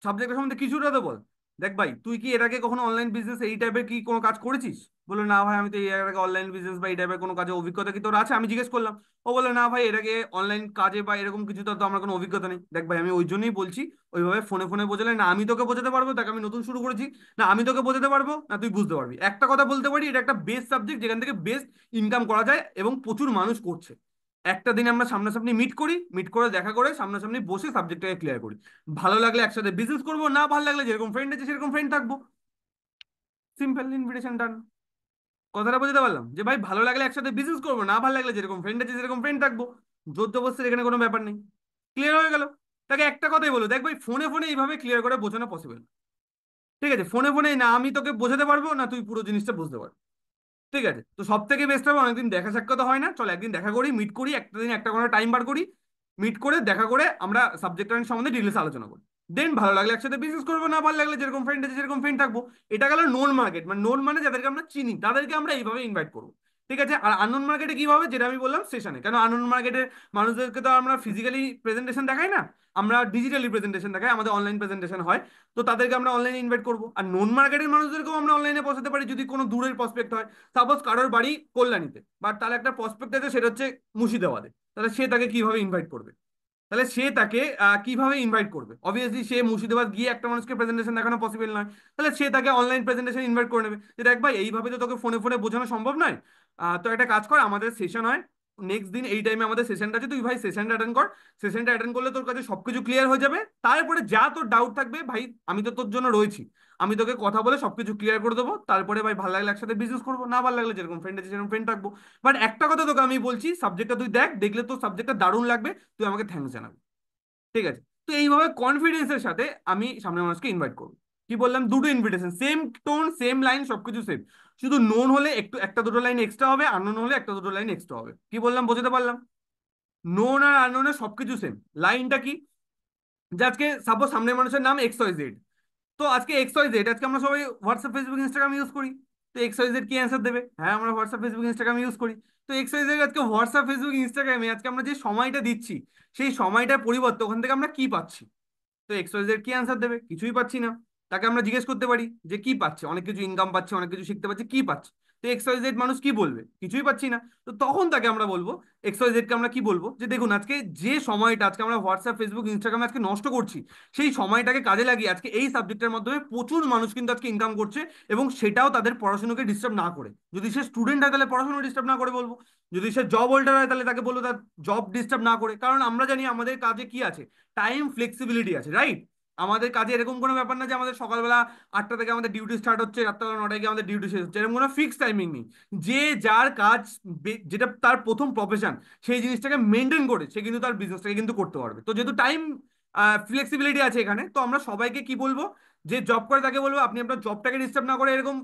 সাবজেক্টের সম্বন্ধে কিছুটা তো বল। দেখ ভাই, তুই কি এর আগে কখনো অনলাইন বিজনেস এই টাইপের কি কোনো কাজ করেছিস? বললো না ভাই, আমি তো এর আগে অনলাইন বিজনেস বা এই টাইপের কোনো কাজে অভিজ্ঞতা কি তোর আছে? আমি জিজ্ঞেস করলাম, ও বললো না ভাই, এর আগে অনলাইন কাজে বা এরকম কিছু তো আমার কোনো অভিজ্ঞতা নেই। দেখ ভাই, আমি ওই জন্যই বলছি, ওইভাবে ফোনে ফোনে বোঝালে না আমি তোকে বোঝাতে পারবো, দেখ আমি নতুন শুরু করেছি, না আমি তোকে বোঝাতে পারবো না তুই বুঝতে পারবি। একটা কথা বলতে পারি, এটা একটা বেস্ট সাবজেক্ট যেখান থেকে বেস্ট ইনকাম করা যায় এবং প্রচুর মানুষ করছে। একটা দিন আমরা সামনাসামনি মিট করি, মিট করে দেখা করে সামনাসামনি বসে সাবজেক্টটাকে ক্লিয়ার করি। ভালো লাগলে একসাথে বিজনেস করবো, না ভালো লাগলে যেরকম ফ্রেন্ড আছে সেরকম ফ্রেন্ড থাকবো। সিম্পল, ইনভিটেশন ডান। কথাটা বুঝতে পারলাম যে ভাই, ভালো লাগলে একসাথে বিজনেস করবো, না ভালো লাগলে যেরকম ফ্রেন্ড আছে সেরকম ফ্রেন্ড থাকবো। যৌথ অবস্থার এখানে কোনো ব্যাপার নেই। ক্লিয়ার হয়ে গেল? তাকে একটা কথাই বলো, দেখ ভাই ফোনে ফোনে এইভাবে ক্লিয়ার করে বোঝানো পসিবল, ঠিক আছে, ফোনে ফোনে না আমি তোকে বোঝাতে পারবো না তুই পুরো জিনিসটা বুঝতে পারবি। ঠিক আছে, তো সব থেকে বেস্ট হবে, অনেকদিন দেখা সাক্ষাৎ হয় না, চল একদিন দেখা করি, মিট করি, একটা দিন একটা কোনো টাইম বার করি, মিট করে দেখা করে আমরা সাবজেক্ট সম্বন্ধে ডিটেলস আলোচনা করি। দেন ভালো লাগলে একসাথে বিজনেস করবো, না ভালো লাগলে যেরকম ফ্রেন্ড আছে সেরকম ফ্রেন্ড থাকবো। এটা গেল নোন মার্কেট, মানে নোন মানে যাদেরকে আমরা চিনি তাদেরকে আমরা এইভাবে ইনভাইট করবো। ঠিক আছে, আর আননোন মার্কেটে কিভাবে, যেটা আমি বললাম সেশনে, কেন আননোন মার্কেটের মানুষদেরকে তো আমরা ফিজিক্যালি প্রেজেন্টেশন দেখাই না, আমরা ডিজিটালি প্রেজেন্টেশন দেখাই, আমাদের অনলাইন প্রেজেন্টেশন হয়। তো তাদেরকে আমরা অনলাইনে ইনভাইট করবো, আর নোন মার্কেটের মানুষদেরকেও আমরা অনলাইনে বসাতে পারি যদি কোনো দূরের প্রসপেক্ট হয়। সাপোজ কারোর বাড়ি কল্যাণীতে, বাট তাহলে একটা প্রসপেক্ট আছে সেটা হচ্ছে মুর্শিদাবাদে, তাহলে সে তাকে কিভাবে ইনভাইট করবে? তাহলে সে তাকে কিভাবে ইনভাইট করবে? অবভিয়াসলি সে মুর্শিদাবাদ গিয়ে একটা মানুষকে প্রেজেন্টেশন দেখানো পসিবল নয়, তাহলে সে তাকে অনলাইন প্রেজেন্টেশন ইনভাইট করে নেবে, যে দেখ ভাই এইভাবে তো তোকে ফোনে ফোনে বোঝানো সম্ভব নয়। তো একটা কাজ কর, আমাদের সেশন হয় নেক্সট দিন এই টাইমে, আমাদের সেশনটা আছে, তুই ভাই সেশনটা অ্যাটেন্ড কর। সেশনটা অ্যাটেন্ড করলে তোর কাছে সবকিছু ক্লিয়ার হয়ে যাবে, তারপরে যা তোর ডাউট থাকবে ভাই, আমি তো তোর জন্য রয়েছি, আমি তোকে কথা বলে সবকিছু ক্লিয়ার করে দেবো। তারপরে ভাই ভালো লাগলে একসাথে বিজনেস করবো, না ভালো লাগলে যেরকম ফ্রেন্ড আছে সেরকম ফ্রেন্ড থাকবো। বাট একটা কথা তোকে আমি বলছি, সাবজেক্টটা তুই দেখ, দেখলে তোর সাবজেক্টটা দারুণ লাগবে, তুই আমাকে থ্যাঙ্কস জানাবি। ঠিক আছে, তো এইভাবে কনফিডেন্সের সাথে আমি সামনের মানুষকে ইনভাইট করবো। কি বললাম, দুটো invitation, same tone same line সবকিছু সেম, শুধু নোন হলে একটু একটা দুটো লাইন এক্সট্রা হবে, আননোন হলে একটা দুটো লাইন এক্সট্রা হবে। কি বললাম, বোঝাতে পারলাম? নোন আর আননোনে সবকিছু সেম। লাইনটা কি, যে আজকে সাপোজ সামনের মানুষের নাম এক্স ওয়াই জেড, তো আজকে এক্স ওয়াই জেড, আজকে আমরা সবাই হোয়াটসঅ্যাপ ফেসবুক ইনস্টাগ্রাম ইউজ করি, তো এক্স ওয়াই জেড কি অ্যান্সার দেবে? হ্যাঁ আমরা হোয়াটসঅ্যাপ ফেসবুক ইনস্টাগ্রাম ইউজ করি। তো এক্স ওয়াই জেড আজকে হোয়াটসঅ্যাপ ফেসবুক ইনস্টাগ্রামে আজকে আমরা যে সময়টা দিচ্ছি, সেই সময়টার পরিবর্তে ওখান থেকে আমরা কি পাচ্ছি? তো এক্স ওয়াই জেড কি অ্যান্সার দেবে? কিছুই পাচ্ছি না। তাকে আমরা জিজ্ঞেস করতে পারি যে কি পাচ্ছে, অনেক কিছু ইনকাম পাচ্ছে, অনেক কিছু শিখতে পাচ্ছে, কি পাচ্ছে? তো এক্স ওয়াই জেড মানুষ কি বলবে? কিছুই পাচ্ছি না। তো তখন তাকে আমরা বলবো, এক্স ওয়াই জেড কে আমরা কি বলবো, যে দেখুন আজকে যে সময়টা আজকে আমরা হোয়াটসঅ্যাপ, ফেসবুক, ইনস্টাগ্রামে আজকে নষ্ট করছি, সেই সময়টাকে কাজে লাগিয়ে আজকে এই সাবজেক্টের মাধ্যমে প্রচুর মানুষ কিন্তু আজকে ইনকাম করছে, এবং সেটাও তাদের পড়াশোনাকে ডিস্টার্ব না করে। যদি সে স্টুডেন্ট হয় তাহলে পড়াশোনা ডিস্টার্ব না করে বলবো, যদি সে জব হোল্ডার হয় তাহলে তাকে বলবো তার জব ডিস্টার্ব না করে। কারণ আমরা জানি আমাদের কাজে কি আছে, টাইম ফ্লেক্সিবিলিটি আছে, রাইট? আমাদের কাজে এরকম কোনো ব্যাপার না যে আমাদের সকালবেলা 8টা থেকে আমাদের ডিউটি স্টার্ট হচ্ছে, রাত্রেবেলা 9টায় গিয়ে আমাদের ডিউটি শেষ হচ্ছে, এরকম কোনো ফিক্সড টাইমিং নেই। যে যার কাজ, যেটা তার প্রথম প্রফেশন, সেই জিনিসটাকে মেনটেন করে সে কিন্তু তার বিজনেসটাকে কিন্তু করতে পারবে। তো যেহেতু টাইম ফ্লেক্সিবিলিটি আছে এখানে, তো আমরা সবাইকে কি বলবো, যে জব করে তাকে বলবো আপনি আপনার জবটাকে ডিস্টার্ব না করে এরকম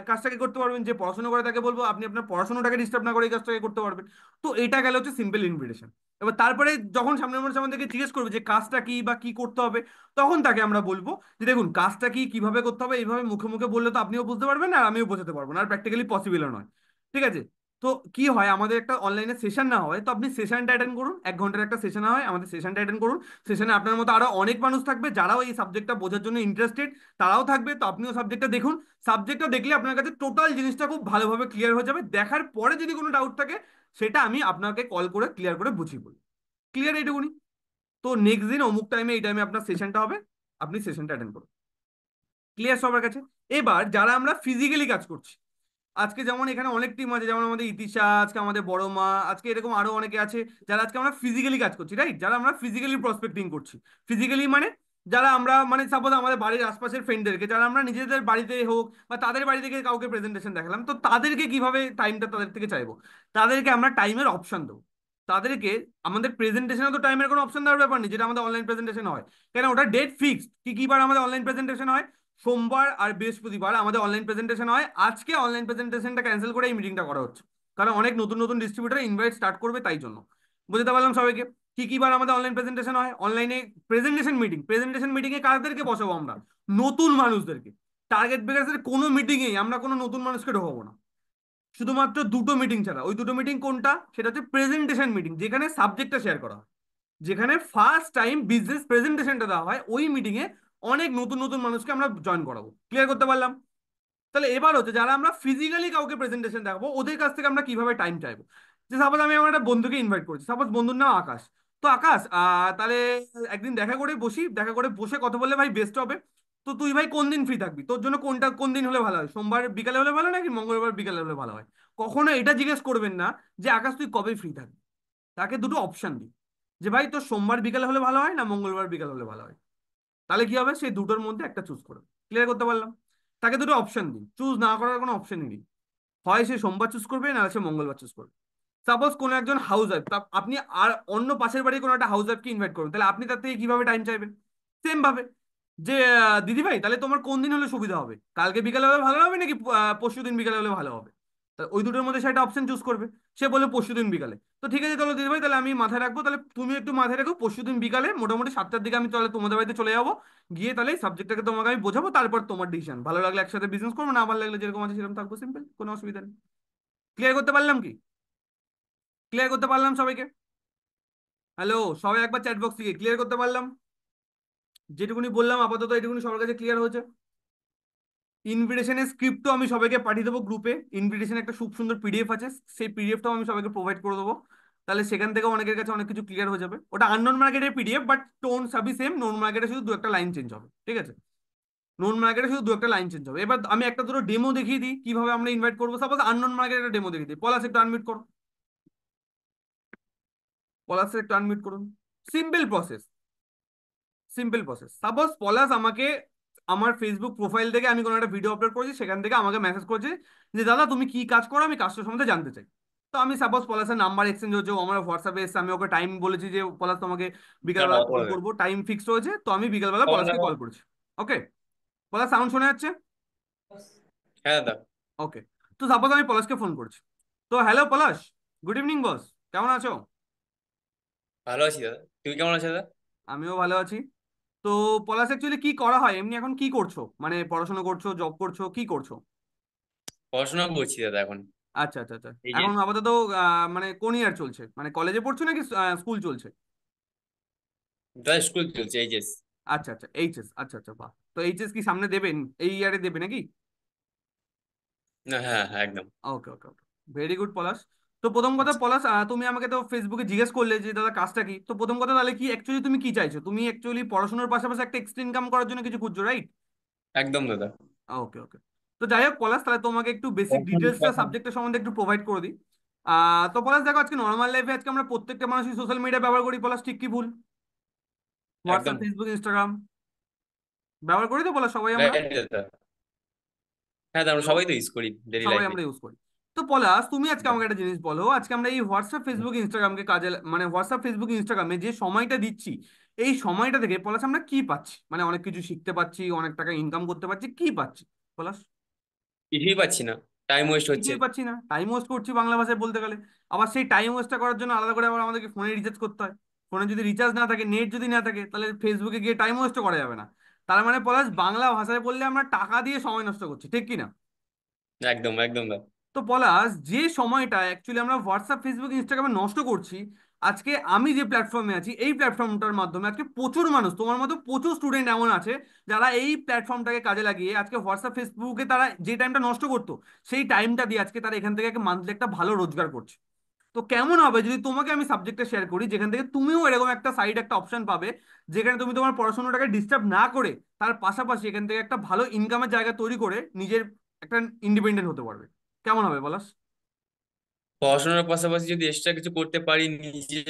কাজটাকে করতে পারবেন, যে পড়াশোনা করে তাকে বলবো আপনি আপনার পড়াশোনাটাকে ডিস্টার্ব না করে এই কাজটাকে করতে পারবেন। তো এটা গেল হচ্ছে সিম্পল ইনভিটেশন। এবার তারপরে যখন সামনের মানুষ আমাদেরকে জিজ্ঞেস করবে যে কাজটা কি বা কি করতে হবে, তখন তাকে আমরা বলবো যে দেখুন কাজটা কি, কিভাবে করতে হবে, এইভাবে মুখে মুখে বললে তো আপনিও বুঝতে পারবেন না আর আমিও বোঝাতে পারবো না, আর প্র্যাকটিক্যালি পসিবলও নয়। ঠিক আছে? তো কি হয়, আমাদের একটা অনলাইনে সেশন না হয়, তো আপনি সেশনটা অ্যাটেন্ড করুন, 1 ঘন্টার একটা সেশন হয়, আমাদের সেশনটা অ্যাটেন্ড করুন। সেশনে আপনার মতো আরো অনেক মানুষ থাকবে যারাও এই সাবজেক্টটা বোঝার জন্য ইন্টারেস্টেড, তারাও থাকবে। তো আপনিও সাবজেক্টটা দেখুন, সাবজেক্টটা দেখলে আপনার কাছে টোটাল জিনিসটা খুব ভালোভাবে ক্লিয়ার হয়ে যাবে। দেখার পরে যদি কোনো ডাউট থাকে, সেটা আমি আপনাকে কল করে ক্লিয়ার করে বুঝিয়ে বলবো। ক্লিয়ার এইটুকুনি। তো নেক্সট দিন অমুক টাইমে, এই টাইমে আপনার সেশনটা হবে, আপনি সেশনটা অ্যাটেন্ড করুন। ক্লিয়ার সবার কাছে? এবার যারা আমরা ফিজিক্যালি কাজ করছি, আজকে যেমন এখানে অনেক টিম আছে, যেমন আমাদের ইতিশা, আজকে আমাদের বড় মা, আজকে এরকম আরো অনেকে আছে যারা আজকে আমরা ফিজিক্যালি কাজ করছি, রাইট? যারা আমরা ফিজিক্যালি প্রসপেক্টিং করছি। ফিজিক্যালি মানে যারা আমরা মানে সাপোজ আমাদের বাড়ির আশপাশের ফ্রেন্ডদেরকে, যারা আমরা নিজেদের বাড়িতে হোক বা তাদের বাড়ি থেকে কাউকে প্রেজেন্টেশন দেখালাম, তো তাদেরকে কিভাবে টাইমটা তাদের থেকে চাইবো? তাদেরকে আমরা টাইমের অপশন দেবো। তাদেরকে আমাদের প্রেজেন্টেশনে তো টাইমের কোনো অপশন দেওয়ার ব্যাপার নেই, যেটা আমাদের অনলাইন প্রেজেন্টেশন হয়। কেন, ওটা ডেট ফিক্সড। কি কি বার আমাদের অনলাইন প্রেজেন্টেশন হয়? সোমবার আর বৃহস্পতিবার আমাদের অনলাইন প্রেজেন্টেশন হয়। আজকে অনলাইন প্রেজেন্টেশনটা ক্যান্সেল করে এই মিটিংটা করা হচ্ছে, কারণ অনেক নতুন নতুন ডিস্ট্রিবিউটার ইনভাইট স্টার্ট করবে, তাই জন্য। বুঝতে পারলাম সবাইকে? কি কি বার আমাদের অনলাইন প্রেজেন্টেশন হয়? অনলাইনে প্রেজেন্টেশন মিটিং এ কাদেরকে বসাবো আমরা? নতুন মানুষদেরকে। টার্গেট বেকার্সের কোনো মিটিং এ আমরা কোনো নতুন মানুষকে ঢোকাবো না, শুধুমাত্র দুটো মিটিং ছাড়া। ওই দুটো মিটিং কোনটা? সেটা হচ্ছে প্রেজেন্টেশন মিটিং, যেখানে সাবজেক্টটা শেয়ার করা হয়, যেখানে ফার্স্ট টাইম বিজনেস প্রেজেন্টেশনটা দেওয়া হয়। ওই মিটিং এ অনেক নতুন নতুন মানুষকে আমরা জয়েন করাবো। ক্লিয়ার করতে পারলাম? তাহলে এবার হচ্ছে যারা আমরা ফিজিক্যালি কাউকে প্রেজেন্টেশন দেখাবো, ওদের কাছ থেকে আমরা কিভাবে টাইম চাইবো। যে সাপোজ আমি আমার একটা বন্ধুকে ইনভাইট করছি, সাপোজ বন্ধুর নাম আকাশ। তো আকাশ, তাহলে একদিন দেখা করে বসি, দেখা করে বসে কথা বললে ভাই বেস্ট হবে। তো তুই ভাই কোন দিন ফ্রি থাকবি? তোর জন্য কোন দিন হলে ভালো হয়? সোমবার বিকালে হলে ভালো নাকি মঙ্গলবার বিকালে হলে ভালো হয়? কখনো এটা জিজ্ঞেস করবেন না যে আকাশ তুই কবে ফ্রি থাকবি। তাকে দুটো অপশন দিই, যে ভাই তোর সোমবার বিকালে হলে ভালো হয় না মঙ্গলবার বিকাল হলে ভালো হয়। তাহলে কি হবে, সেই দুটোর মধ্যে একটা চুজ করবে। ক্লিয়ার করতে পারলাম? তাকে দুটো অপশন দিই, চুজ না করার কোনো অপশনই নেই। হয় সে সোমবার চুজ করবে, না সে মঙ্গলবার চুজ করবে। সাপোজ কোনো একজন হাউস ওয়াইফ, আপনি আর অন্য পাশের বাড়ি কোনো একটা হাউস ওয়াইফকে ইনভাইট করবেন, তাহলে আপনি তার থেকে কিভাবে টাইম চাইবেন? সেম ভাবে, যে দিদি ভাই তাহলে তোমার কোন দিন হলে সুবিধা হবে, কালকে বিকালে হলে ভালো হবে নাকি পরশু দিন বিকালে হলে ভালো হবে? তা ওই দুটোর মধ্যে সে একটা অপশন চুজ করবে। সে বলে পরশু দিন বিকালে। তো ঠিক আছে, তাহলে দিদি ভাই তাহলে আমি মাথায় রাখবো, তাহলে তুমি একটু মাথায় রাখো পরশু দিন বিকালে মোটামুটি 7টার দিকে আমি তাহলে তোমাদের বাড়িতে চলে যাবো। গিয়ে তাহলে সাবজেক্টটাকে তোমাকে আমি বোঝাবো, তারপর তোমার ডিসিশন, ভালো লাগলে একসাথে বিজনেস করবো, না ভালো লাগলে যেরকম আছে সেরকম থাকবো, সিম্পল, কোনো অসুবিধা নেই। ক্লিয়ার করতে পারলাম কি? ক্লিয়ার করতে পারলাম সবাইকে? হ্যালো, সবাই একবার চ্যাট বক্স থেকে ক্লিয়ার করতে পারলাম? যেটুকুনি বললাম আপাতত এটুকুনি সবার কাছে ক্লিয়ার হয়েছে? ইনভিটেশনের স্ক্রিপ্টও আমি সবাইকে পাঠিয়ে দেবো গ্রুপে। ইনভিটেশন একটা খুব সুন্দর পিডিএফ আছে, সেই পিডিএফটাও আমি সবাইকে প্রোভাইড করে দেবো। তাহলে সেখান থেকে অনেকের কাছে অনেক কিছু ক্লিয়ার হয়ে যাবে। ওটা আননোন মার্কেটের পিডিএফ, বাট টোন সবই সেম। নোন মার্কেটে শুধু দু একটা লাইন চেঞ্জ হবে, ঠিক আছে? নোন মার্কেটে শুধু দু একটা লাইন চেঞ্জ হবে। এবার আমি একটা দুটো ডেমো দেখিয়ে দিই কিভাবে আমরা ইনভাইট করবো। সাপোজ আননোন মার্কেটের একটা ডেমো দেখিয়ে দিই। পলাশ একটু আনমিউট করো। পলাশ একটু আনমিউট করুন। Simple process, simple process. Suppose Palash আমাকে আমার ফেসবুক প্রোফাইল থেকে, আমি কোনো একটা ভিডিও আপলোড করেছি, সেখান থেকে আমাকে মেসেজ করেছে যে দাদা তুমি কি কাজ করো, আমি কাজটার সম্বন্ধে জানতে চাই। তো আমি সাপোজ পলাশের নাম্বার এক্সচেঞ্জ হচ্ছে, ও আমার হোয়াটসঅ্যাপে এসে, আমি ওকে টাইম বলেছি যে পলাশ তোমাকে না বিকালবেলা কল করে দেবে। করবো, টাইম ফিক্সড হয়েছে। তো আমি বিকালবেলা কখন পলাশকে দেখো? কল করেছি। ওকে, পলাশ সাউন্ড শোনা যাচ্ছে? হ্যাঁ দাদা। ওকে। তো সাপোজ আমি পলাশকে ফোন করছি। তো হ্যালো পলাশ, গুড ইভিনিং বস, কেমন আছো? ভালো আছি দাদা, তুমি কেমন আছো দাদা? আমিও ভালো আছি। তো পলাশ অ্যাকচুয়ালি কি করা হয় এমনি, এখন কি করছো? মানে পড়াশোনা করছো, জব করছো, কি করছো? পড়াশোনা করছি দাদা এখন। আচ্ছা আচ্ছা আচ্ছা। এই যে এখন আপাতত মানে কোন ইয়ার চলছে, মানে কলেজে পড়ছো নাকি স্কুল চলছে? দাদা স্কুল চলছে, এই যে আচ্ছা আচ্ছা, এইচএস, আচ্ছা আচ্ছা, বাহ। তো এইচএস কি সামনে দেবেন, এই ইয়ারে দেবে নাকি? না, হ্যাঁ হ্যাঁ একদম। ওকে ওকে ওকে, ভেরি গুড পলাশ। তো প্রথম কথা আচ্ছা, পলাশ, তুমি আমাকে তো ফেসবুকে জিজ্ঞেস করলে যে দাদা কাজটা কি। তো প্রথম কথা তাহলে কি অ্যাকচুয়ালি তুমি কি চাইছো? তুমি অ্যাকচুয়ালি পড়াশোনার পাশাপাশি একটা এক্সট্রা ইনকাম করার জন্য কিছু খুঁজছো, রাইট? একদম দাদা। ওকে ওকে। তো যাই হোক পলাশ, তাহলে তোমাকে একটু বেসিক ডিটেলসটা সাবজেক্টের সম্বন্ধে একটু প্রোভাইড করে দিই। তো পলাশ দেখো, আজকে নর্মাল লাইফে আজকে আমরা প্রত্যেকটা মানুষই সোশ্যাল মিডিয়া ব্যবহার করি পলাশ, ঠিক কি ভুল? হোয়াটসঅ্যাপ, একদম ফেসবুক, ইনস্টাগ্রাম ব্যবহার করি তো পলাশ সবাই আমরা। রাইট দাদা। হ্যাঁ দাদা, আমরা হ্যালো, সবাই তো ইউজ করি ডেইলি সবাই লাইফে। আমরা ইউজ করি। তো পলাশ তুমি আজকে আমাকে একটা জিনিস বলো, আজকে আমরা এই হোয়াটসঅ্যাপ, ফেসবুক, ইনস্টাগ্রামকে কাজে মানে হোয়াটসঅ্যাপ, ফেসবুক, ইনস্টাগ্রামে যে সময়টা দিচ্ছি, এই সময়টা থেকে পলাশ আমরা কি পাচ্ছি? মানে অনেক কিছু শিখতে পাচ্ছি, অনেক টাকা ইনকাম করতে পারছি, কি পাচ্ছি পলাশ? কিছুই পাচ্ছি না, টাইম ওয়েস্ট হচ্ছে। কিছুই পাচ্ছি না, টাইম ওয়েস্ট করছি বাংলা ভাষায় বলতে গেলে। আবার সেই টাইম ওয়েস্টটা করার জন্য আলাদা করে আবার আমাদেরকে ফোনে রিচার্জ করতে হয়। ফোনে যদি রিচার্জ না থাকে, নেট যদি না থাকে, তাহলে ফেসবুকে গিয়ে টাইম ওয়েস্টও করা যাবে না। তার মানে পলাশ বাংলা ভাষায় বললে আমরা টাকা দিয়ে সময় নষ্ট করছি, ঠিক কি না? একদম একদম দাদা। তো পলাশ যে সময়টা অ্যাকচুয়ালি আমরা হোয়াটসঅ্যাপ, ফেসবুক, ইনস্টাগ্রামে নষ্ট করছি, আজকে আমি যে প্ল্যাটফর্মে আছি এই প্ল্যাটফর্মটার মাধ্যমে আজকে প্রচুর মানুষ, তোমার মতো প্রচুর স্টুডেন্ট এমন আছে যারা এই প্ল্যাটফর্মটাকে কাজে লাগিয়ে আজকে হোয়াটসঅ্যাপ, ফেসবুকে তারা যে টাইমটা নষ্ট করতো, সেই টাইমটা দিয়ে আজকে তারা এখান থেকে মান্থলি একটা ভালো রোজগার করছে। তো কেমন হবে যদি তোমাকে আমি সাবজেক্টটা শেয়ার করি, যেখান থেকে তুমিও এরকম একটা সাইড, একটা অপশন পাবে, যেখানে তুমি তোমার পড়াশোনাটাকে ডিস্টার্ব না করে তার পাশাপাশি এখান থেকে একটা ভালো ইনকামের জায়গা তৈরি করে নিজের একটা ইন্ডিপেন্ডেন্ট হতে পারবে। কেমন হবে বলাস? পড়াশোনার পাশাপাশি যদি এক্সট্রা কিছু করতে পারি, নিজে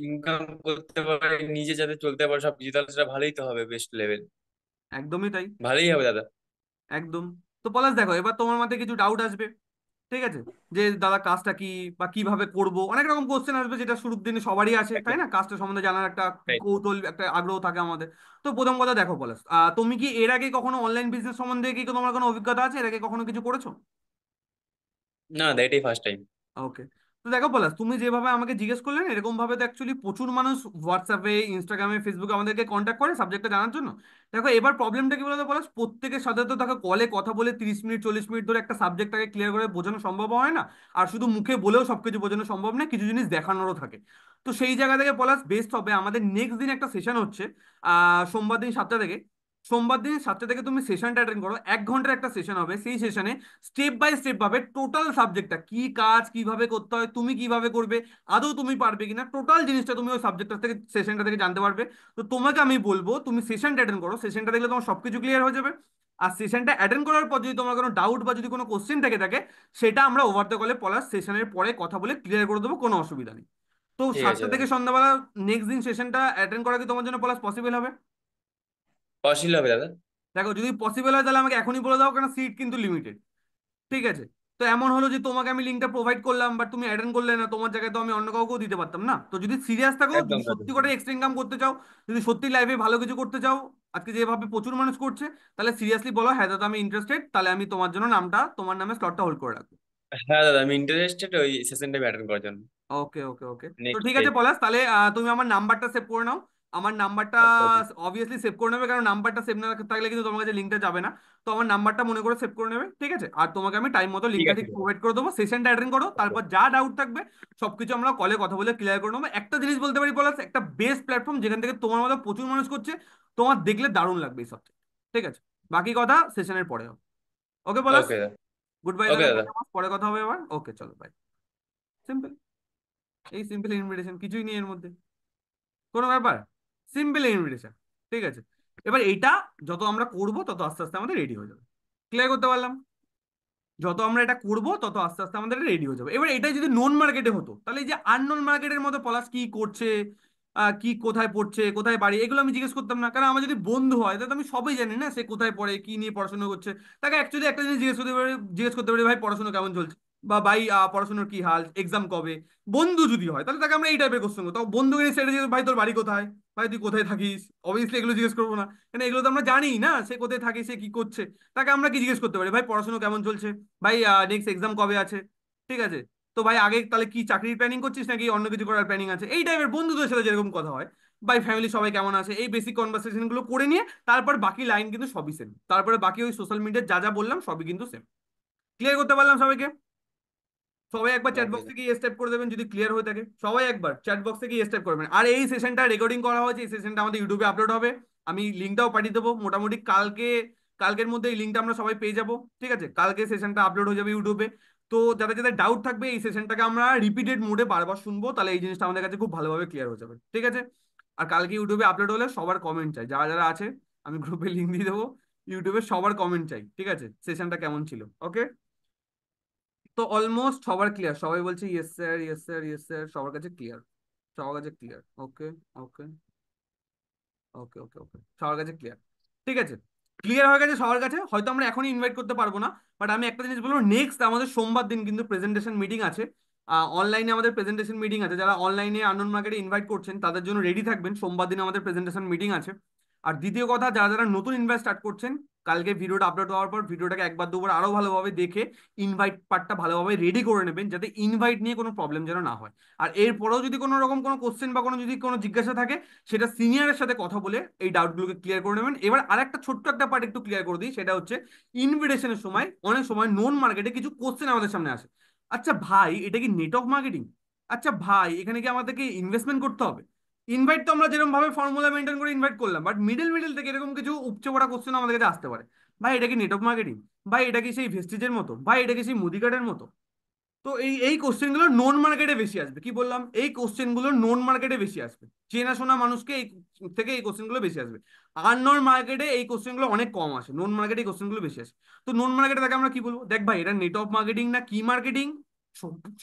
ইনকাম করতে পারি, নিজে যাতে চলতে পারি সব কিছু, তাহলে সেটা ভালোই তো হবে, বেস্ট লেভেল। একদমই তাই, ভালোই হবে দাদা। একদম। তো পলাশ দেখো, এবার তোমার মাথায় কিছু ডাউট আসবে, ঠিক আছে? যে দাদা কাজটা কি, বা কিভাবে করব, অনেক রকম কোশ্চেন আসবে, যেটা শুরুর দিনে সবারই আসে, তাই একদম না? কাজটা সম্বন্ধে জানার একটা রাইট। কৌতূহল, একটা আগ্রহ থাকে আমাদের। তো প্রথম কথা দেখো পলাশ, তুমি কি এর আগে কখনো অনলাইন বিজনেস সম্বন্ধে কি তোমার কোনো অভিজ্ঞতা আছে? এর আগে কখনো কিছু করেছো? না দাদা, এটাই ফার্স্ট টাইম। ওকে। তো দেখো পলাশ, তুমি যেভাবে আমাকে জিজ্ঞেস করলে না, এরকম ভাবে তো অ্যাকচুয়ালি প্রচুর মানুষ হোয়াটসঅ্যাপে, ইনস্টাগ্রামে, ফেসবুকে আমাদেরকে কন্ট্যাক্ট করে সাবজেক্টটা জানার জন্য। দেখো এবার প্রবলেমটা কি বলতো পলাশ, প্রত্যেকের সাথে তো দেখো কলে কথা বলে 30 মিনিট 40 মিনিট ধরে একটা সাবজেক্টটাকে ক্লিয়ার করে বোঝানো সম্ভব হয় না। আর শুধু মুখে বলেও সবকিছু বোঝানো সম্ভব না, কিছু জিনিস দেখানোরও থাকে। তো সেই জায়গা থেকে পলাশ বেস্ট হবে আমাদের নেক্সট দিন একটা সেশন হচ্ছে, সোমবার দিন 7টা থেকে। সোমবার দিন 7টা থেকে তুমি সেশনটা অ্যাটেন্ড করো, 1 ঘন্টার একটা সেশন হবে। সেই সেশনে স্টেপ বাই স্টেপ ভাবে টোটাল সাবজেক্টটা কি, কাজ কিভাবে করতে হয়, তুমি কিভাবে করবে, আদৌ তুমি পারবে কিনা, টোটাল জিনিসটা তুমি ওই সাবজেক্টটা থেকে, সেশনটা থেকে জানতে পারবে। তো তোমাকে আমি বলবো তুমি সেশনটা অ্যাটেন্ড করো, সেশনটা দেখলে তোমার সবকিছু ক্লিয়ার হয়ে যাবে। আর সেশনটা অ্যাটেন্ড করার পর যদি তোমার কোনো ডাউট বা যদি কোনো কোশ্চেন থেকে থাকে, সেটা আমরা ওভার দ্য কলে পলাশ সেশনের পরে কথা বলে ক্লিয়ার করে দেবো, কোনো অসুবিধা নেই। তো ঠিক আছে 7টা দাদা। থেকে সন্ধ্যাবেলা নেক্সট দিন সেশনটা অ্যাটেন্ড করা কি তোমার জন্য পলাশ পসিবল হবে? অশীল হবে দাদা। দেখো যদি পসিবল হয় তাহলে আমাকে এখনই বলে দাও, কারণ সিট কিন্তু লিমিটেড, ঠিক আছে? তো এমন হলো যে তোমাকে আমি লিঙ্কটা প্রোভাইড করলাম, বাট তুমি অ্যাটেন্ড করলে না, তোমার জায়গায় তো আমি অন্য কাউকেও দিতে পারতাম না। তো যদি সিরিয়াস থাকো, একদম যদি দাদা। সত্যি করে এক্সট্রা ইনকাম করতে চাও, যদি সত্যি লাইফে ভালো কিছু করতে চাও, আজকে যেভাবে প্রচুর মানুষ করছে, তাহলে সিরিয়াসলি বলো হ্যাঁ দাদা আমি ইন্টারেস্টেড, তাহলে আমি তোমার জন্য নামটা, তোমার নামে স্লটটা হোল্ড করে রাখবো। হ্যাঁ দাদা, আমি ইন্টারেস্টেড ওই সেশনটা অ্যাটেন্ড করার জন্য। ওকে ওকে ওকে। তো নেক্সট ঠিক ডে। আছে পলাশ, তাহলে তুমি আমার নাম্বারটা সেভ করে নাও। আমার নাম্বারটা আচ্ছা ওকে। অবভিয়াসলি সেভ করে নেবে, কারণ নাম্বারটা সেভ না থাকলে কিন্তু তোমার কাছে লিঙ্কটা যাবে না। তো আমার নাম্বারটা মনে করে সেভ করে নেবে, ঠিক আছে? আর তোমাকে আমি টাইম মতো ঠিক লিঙ্কটা আছে ঠিক দাদা। প্রোভাইড করে দেবো, সেশনটা অ্যাটেন্ড করো, ওকে। তারপর যা ডাউট থাকবে সবকিছু আমরা কলে কথা বলে ক্লিয়ার করে নেবো। একটা জিনিস বলতে পারি পলাশ, একটা বেস্ট প্ল্যাটফর্ম যেখান থেকে তোমার মতো প্রচুর মানুষ করছে, তোমার দেখলে দারুণ লাগবে এই সপ্তাহে, ঠিক আছে? বাকি কথা সেশনের পরে হবে। ওকে পলাশ, ওকে দাদা। গুড বাই ওকে তাহলে, দাদা। পরে কথা হবে আবার। ওকে চলো বাই। সিম্পল, এই সিম্পল ইনভিটেশন, কিছুই নেই এর মধ্যে, কোনো ব্যাপার, সিম্পল ইনভিটেশন, ঠিক আছে? এবার এইটা যত আমরা করব তত আস্তে আস্তে আমাদের রেডি হয়ে যাবে। ক্লিয়ার করতে পারলাম? যত আমরা এটা করব তত আস্তে আস্তে আমাদের রেডি হয়ে যাবে। এবার এটাই যদি নন মার্কেটে হতো, তাহলে এই যে আননোন মার্কেটের মতো পলাশ কি করছে, কি কোথায় পড়ছে, কোথায় বাড়ি, এগুলো আমি জিজ্ঞেস করতাম না, কারণ আমার যদি বন্ধু হয় তাহলে তো আমি সবই জানি না, সে কোথায় পড়ে, কি নিয়ে পড়াশোনা করছে। তাকে অ্যাকচুয়ালি একটা জিনিস জিজ্ঞেস করতে পারি ভাই পড়াশোনা কেমন চলছে, বা ভাই পড়াশোনার কি হাল, এক্সাম কবে। বন্ধু যদি হয় তাহলে তাকে আমরা এই টাইপের কোশ্চেন করতাম, বন্ধুকে নিয়ে সেটা জিজ্ঞেস, ভাই তোর বাড়ি কোথায়, ভাই তুই কোথায় থাকিস। অবভিয়াসলি এগুলো জিজ্ঞেস করবো না, কারণ এগুলো তো আমরা জানি না সে কোথায় থাকে, সে কি করছে। তাকে আমরা কি জিজ্ঞেস করতে পারি, ভাই পড়াশোনা কেমন চলছে, ভাই নেক্সট এক্সাম কবে আছে, ঠিক আছে? তো ভাই আগে তাহলে কি চাকরির প্ল্যানিং করছিস নাকি অন্য কিছু করার প্ল্যানিং আছে, এই টাইপের বন্ধুদের সাথে যেরকম কথা হয়। ভাই ফ্যামিলি সবাই কেমন আছে, এই বেসিক কনভারসেশন গুলো করে নিয়ে তারপর বাকি লাইন কিন্তু সবই সেম, তারপরে বাকি ওই সোশ্যাল মিডিয়ার যা যা বললাম সবই কিন্তু সেম। ক্লিয়ার করতে পারলাম সবাইকে? সবাই একবার চ্যাট ওকে বক্সে গিয়ে স্টেপ করে দেবেন যদি ক্লিয়ার হয়ে থাকে, সবাই একবার চ্যাট বক্সে গিয়ে স্টেপ করবেন। আর এই সেশনটা রেকর্ডিং করা হয়েছে, এই সেশনটা আমাদের ইউটিউবে আপলোড হবে, আমি লিঙ্কটাও পাঠিয়ে দেবো মোটামুটি কালকের মধ্যে এই লিঙ্কটা আমরা সবাই পেয়ে যাবো। ঠিক আছে, কালকে সেশনটা আপলোড হয়ে যাবে ইউটিউবে। তো যাদের যাদের ডাউট থাকবে এই সেশনটাকে আমরা রিপিটেড মোডে বারবার শুনবো, তাহলে এই জিনিসটা আমাদের কাছে খুব ভালোভাবে ক্লিয়ার হয়ে যাবে। ঠিক আছে, আর কালকে ইউটিউবে আপলোড হলে সবার কমেন্ট চাই, যারা যারা আছে আমি গ্রুপে লিঙ্ক দিয়ে দেবো। ইউটিউবে সবার কমেন্ট চাই, ঠিক আছে, সেশনটা কেমন ছিল। ওকে, তো অলমোস্ট সবার ক্লিয়ার, সবাই বলছে yes sir, yes sir, yes sir, সবার কাছে ক্লিয়ার, সবার কাছে ক্লিয়ার। ওকে, ওকে, ওকে, ওকে, ওকে, সবার কাছে ক্লিয়ার। ঠিক আছে, ক্লিয়ার হয়ে গেছে সবার কাছে। হয়তো আমরা এখনই ইনভাইট করতে পারবো না, বাট আমি একটা জিনিস বলবো, নেক্সট আমাদের সোমবার দিন কিন্তু প্রেজেন্টেশন মিটিং আছে। অনলাইনে আমাদের প্রেজেন্টেশন মিটিং আছে, যারা অনলাইনে আননোন মার্কেটে ইনভাইট করছেন তাদের জন্য রেডি থাকবেন, সোমবার দিন আমাদের প্রেজেন্টেশন মিটিং আছে। আর দ্বিতীয় কথা, যারা যারা নতুন ইনভাইট স্টার্ট করছেন, কালকে ভিডিওটা আপলোড হওয়ার পর ভিডিওটাকে একবার দুবার আরো ভালোভাবে দেখে ইনভাইট পার্টটা ভালোভাবে রেডি করে নেবেন, যাতে ইনভাইট নিয়ে কোনো প্রবলেম যেন না হয়। আর এরপরেও যদি কোনো রকম কোনো কোশ্চেন বা যদি কোনো জিজ্ঞাসা থাকে, সেটা সিনিয়রের সাথে কথা বলে এই ডাউটগুলোকে ক্লিয়ার করে নেবেন। এবার আরেকটা ছোট্ট একটা পার্ট একটু ক্লিয়ার করে দিই, সেটা হচ্ছে ইনভিটেশনের সময় অনেক সময় নোন মার্কেটে কিছু কোশ্চেন আমাদের সামনে আসে। আচ্ছা ভাই, এটা কি নেটওয়ার্ক মার্কেটিং? আচ্ছা ভাই, এখানে কি আমাদেরকে ইনভেস্টমেন্ট করতে হবে? ইনভাইট তো আমরা যেরকম ভাবে ফর্মুলা মেনটেন করে ইনভাইট করলাম, বাট মিডল মিডল থেকে এরকম কিছু উপচে পড়া কোশ্চেন আমাদের কাছে আসতে পারে। ভাই এটা কি নেটওয়ার্ক মার্কেটিং? ভাই এটা কি সেই ভেস্টিজের মতো? ভাই এটা কি সেই মুদি কার্ডের মতো? তো এই এই কোশ্চেন গুলো নন মার্কেটে বেশি আসবে। কি বললাম? এই কোশ্চেন গুলো নন মার্কেটে বেশি আসবে। চেনাশোনা মানুষকে এই থেকে এই কোশ্চেন গুলো বেশি আসবে। আর নন মার্কেটে এই কোশ্চেন গুলো অনেক কম আসে, নন মার্কেটে এই কোশ্চেন গুলো বেশি আসে। তো নন মার্কেটে তাকে আমরা কি বলবো? দেখ ভাই, এটা নেটওয়ার্ক মার্কেটিং না কি মার্কেটিং,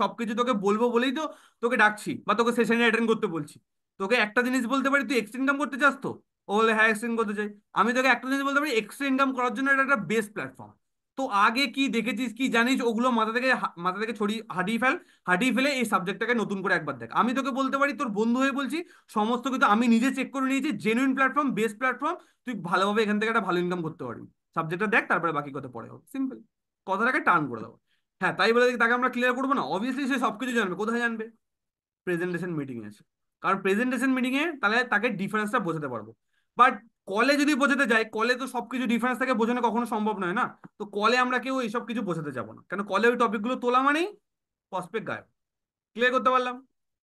সবকিছু তোকে বলবো বলেই তো তোকে ডাকছি বা তোকে সেশনে অ্যাটেন্ড করতে বলছি। তোকে একটা জিনিস বলতে পারি, তুই এক্সট্রা ইনকাম করতে চাস তো? ও বলে হ্যাঁ এক্সট্রা করতে চাই। আমি তোকে একটা জিনিস বলতে পারি, এক্সট্রা ইনকাম করার জন্য এটা একটা বেস্ট প্ল্যাটফর্ম। তো আগে কি দেখেছিস কি জানিস ওগুলো মাথা থেকে ছড়িয়ে হাঁটিয়ে ফেল। হাঁটিয়ে ফেলে এই সাবজেক্টটাকে নতুন করে একবার দেখ। আমি তোকে বলতে পারি, তোর বন্ধু হয়ে বলছি, সমস্ত কিছু আমি নিজে চেক করে নিয়েছি, জেনুইন প্ল্যাটফর্ম, বেস্ট প্ল্যাটফর্ম। তুই ভালোভাবে এখান থেকে একটা ভালো ইনকাম করতে পারবি। সাবজেক্টটা দেখ, তারপরে বাকি কথা পরে হবে, সিম্পল। কথাটাকে টার্ন করে দেবো। হ্যাঁ, তাই বলে তাকে আমরা ক্লিয়ার করবো না? অবভিয়াসলি সে সবকিছু জানবে। কোথায় জানবে? প্রেজেন্টেশন মিটিং এ আছে। কারণ প্রেজেন্টেশন মিটিং এ তাহলে তাকে ডিফারেন্সটা বোঝাতে পারবো। বাট কলে যদি বোঝাতে যাই, কলে তো সবকিছু ডিফারেন্স থেকে বোঝানো কখনো সম্ভব নয় না। তো কলে আমরা কেউ এইসব কিছু বোঝাতে যাবো না, কেন কলে ওই টপিকগুলো তোলা মানেই প্রসপেক্ট গায়েব। ক্লিয়ার করতে পারলাম?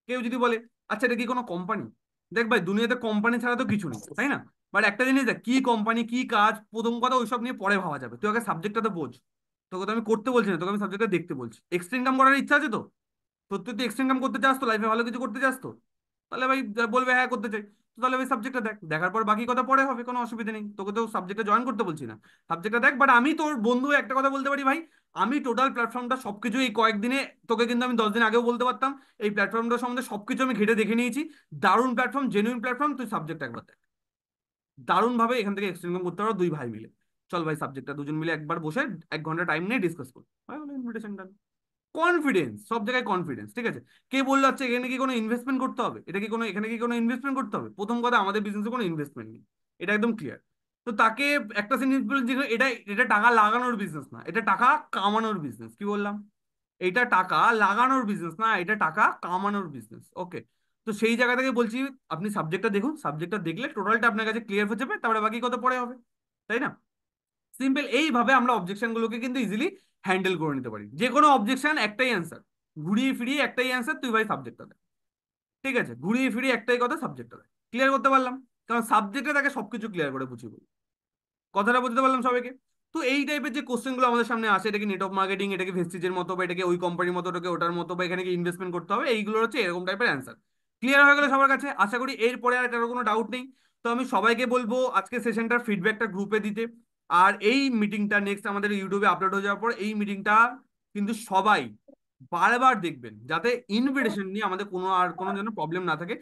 কেউ যদি বলে আচ্ছা এটা কি কোনো কোম্পানি, দেখ ভাই দুনিয়াতে কোম্পানি ছাড়া তো কিছু নেই, তাই না? বাট একটা জিনিস দেখ, কি কোম্পানি কি কাজ, প্রথম কথা ওইসব নিয়ে পরে ভাবা যাবে। তুই আগে সাবজেক্টটা তো বোঝ। তোকে তো আমি করতে বলছি না, তোকে আমি সাবজেক্টটা দেখতে বলছি। এক্সট্রা ইনকাম করার ইচ্ছা আছে তো? তোর তুই এক্সট্রা ইনকাম করতে চাস তো, লাইফে ভালো কিছু করতে চাস তো? তাহলে ভাই বলবে হ্যাঁ করতে চাই। তো তাহলে ভাই সাবজেক্টটা দেখ, দেখার পর বাকি কথা পরে হবে, কোনো অসুবিধা নেই। তোকে তো সাবজেক্টে জয়েন করতে বলছি না, সাবজেক্টটা দেখ। বাট আমি তোর বন্ধু হয়ে একটা কথা বলতে পারি ভাই, আমি টোটাল প্ল্যাটফর্মটা সবকিছু এই কয়েকদিনে, তোকে কিন্তু আমি 10 দিন আগেও বলতে পারতাম, এই প্ল্যাটফর্মটা সম্বন্ধে সবকিছু আমি ঘেটে দেখে নিয়েছি। দারুণ প্ল্যাটফর্ম, জেনুইন প্ল্যাটফর্ম। তুই সাবজেক্ট একবার দেখ, দারুণ ভাবে এখান থেকে এক্সট্রা ইনকাম করতে পারো দুই ভাই মিলে। চল ভাই, সাবজেক্টটা দুজন মিলে একবার বসে 1 ঘন্টা টাইম নিয়ে ডিসকাস করি। ইনভিটেশন ডান। কনফিডেন্স, সব জায়গায় কনফিডেন্স। ঠিক আছে, কে বললো আচ্ছা এখানে কি কোনো ইনভেস্টমেন্ট করতে হবে? এটা কি কোনো, এখানে কি কোনো ইনভেস্টমেন্ট করতে হবে? প্রথম কথা, আমাদের বিজনেসে কোনো ইনভেস্টমেন্ট নেই, এটা একদম ক্লিয়ার। তো তাকে একটা জিনিস বলে যে এটা এটা টাকা লাগানোর বিজনেস না, এটা টাকা কামানোর বিজনেস। কি বললাম? এটা টাকা লাগানোর বিজনেস না, এটা টাকা কামানোর বিজনেস। ওকে, তো সেই জায়গা থেকে বলছি, আপনি সাবজেক্টটা দেখুন, সাবজেক্টটা দেখলে টোটালটা আপনার কাছে ক্লিয়ার হয়ে যাবে, তারপরে বাকি কথা পরে হবে, তাই না? সিম্পল। এইভাবে আমরা অবজেকশন গুলোকে কিন্তু ইজিলি হ্যান্ডেল করে নিতে পারি। যে কোনো অবজেকশন একটাই অ্যান্সার, ঘুরিয়ে ফিরিয়ে একটাই অ্যান্সার, তুই ভাই সাবজেক্টটা দে। ঠিক আছে, ঘুরিয়ে ফিরিয়ে একটাই কথা, সাবজেক্টটা দে। ক্লিয়ার করতে পারলাম? কারণ সাবজেক্টে তাকে সবকিছু ক্লিয়ার করে বুঝিয়ে বলি। কথাটা বুঝতে পারলাম সবাইকে? তো এই টাইপের যে কোশ্চেন গুলো আমাদের সামনে আসে, এটা কি নেটওয়ার্ক মার্কেটিং, এটা কি ভেস্টিজের মতো, বা এটা কি ওই কোম্পানির মতো, ওটাকে ওটার মতো, বা এখানে কি ইনভেস্টমেন্ট করতে হবে, এইগুলো হচ্ছে এরকম টাইপের অ্যান্সার। ক্লিয়ার হয়ে গেলে সবার কাছে? আশা করি এরপরে আর কারো কোনো ডাউট নেই। তো আমি সবাইকে বলবো আজকে সেশনটার ফিডব্যাকটা গ্রুপে দিতে। আর এই মিটিংটা নেক্সট আমাদের ইউটিউবে আপলোড হয়ে যাওয়ার পর এই মিটিংটা কিন্তু সবাই বারবার দেখবেন, যাতে ইনভিটেশন নিয়ে আমাদের কোনো আর কোনো যেন প্রবলেম না থাকে।